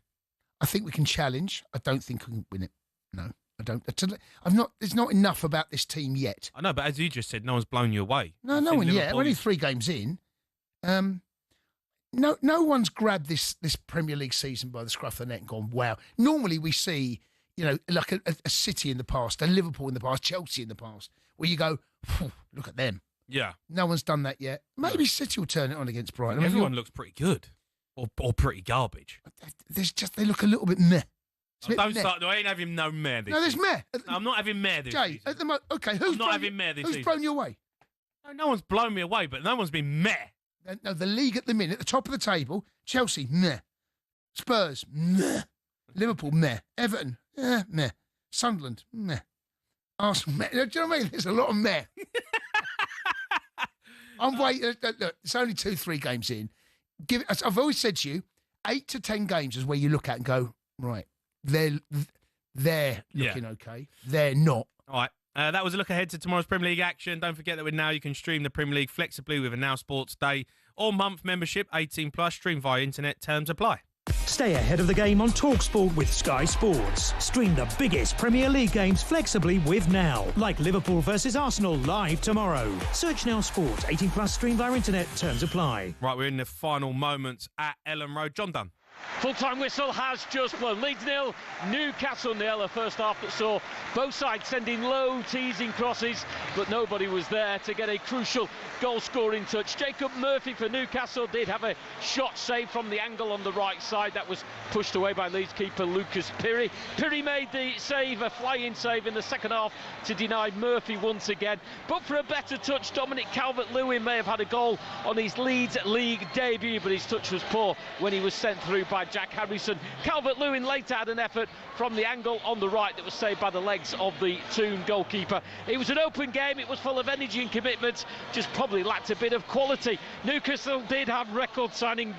I think we can challenge. I don't think we can win it. No, I don't. There's not enough about this team yet. I know, but as you just said, no one's blown you away. No one yet. We're only 3 games in. no one's grabbed this Premier League season by the scruff of the neck and gone, wow. Normally we see, like a City in the past, a Liverpool in the past, Chelsea in the past, where you go, look at them. Yeah. No one's done that yet. Maybe City will turn it on against Brighton. Everyone looks pretty good. Or pretty garbage. They look a little bit meh. I ain't having no meh this there's season. meh. No, I'm not having meh this Jay, season. at the okay, who's blown you away? No one's blown me away, but no one's been meh. No, the league at the minute, the top of the table, Chelsea, meh. Spurs, meh. Liverpool, meh. Everton, meh. Sunderland, meh. Arsenal, meh. Do you know what I mean? There's a lot of meh. I'm waiting. Look, it's only 2-3 games in. I've always said to you, 8 to 10 games is where you look at and go, right, they're looking okay. They're not. All right. That was a look ahead to tomorrow's Premier League action. Don't forget that with Now you can stream the Premier League flexibly with a Now Sports Day or month membership, 18 plus, stream via internet, terms apply. Stay ahead of the game on talkSPORT with Sky Sports. Stream the biggest Premier League games flexibly with Now, like Liverpool versus Arsenal live tomorrow. Search Now Sports, 18 plus, stream via internet, terms apply. Right, we're in the final moments at Ellen Road. John Dunn. Full-time whistle has just blown. Leeds 0, Newcastle 0. A first half that saw both sides sending low teasing crosses, but nobody was there to get a crucial goal-scoring touch. Jacob Murphy for Newcastle did have a shot saved from the angle on the right side. That was pushed away by Leeds keeper Lucas Pirri. Pirri made the save, a flying save in the second half to deny Murphy once again. But for a better touch, Dominic Calvert-Lewin may have had a goal on his Leeds League debut, but his touch was poor when he was sent through by Jack Harrison. Calvert-Lewin later had an effort from the angle on the right that was saved by the legs of the Toon goalkeeper. It was an open game, it was full of energy and commitment, just probably lacked a bit of quality. Newcastle did have record signing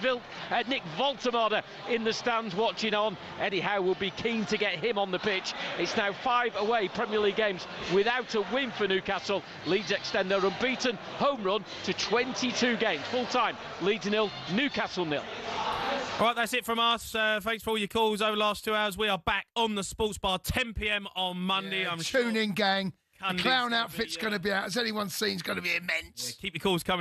Nick Voltemade in the stands watching on. Eddie Howe will be keen to get him on the pitch. It's now 5 away Premier League games without a win for Newcastle. Leeds extend their unbeaten home run to 22 games. Full time, Leeds 0, Newcastle 0. All right, that's it from us. Thanks for all your calls over the last 2 hours. We are back on the Sports Bar 10 p.m. on Monday. Tune in, gang. The clown outfit's going to be out. As anyone's seen, it's going to be immense. Keep your calls coming.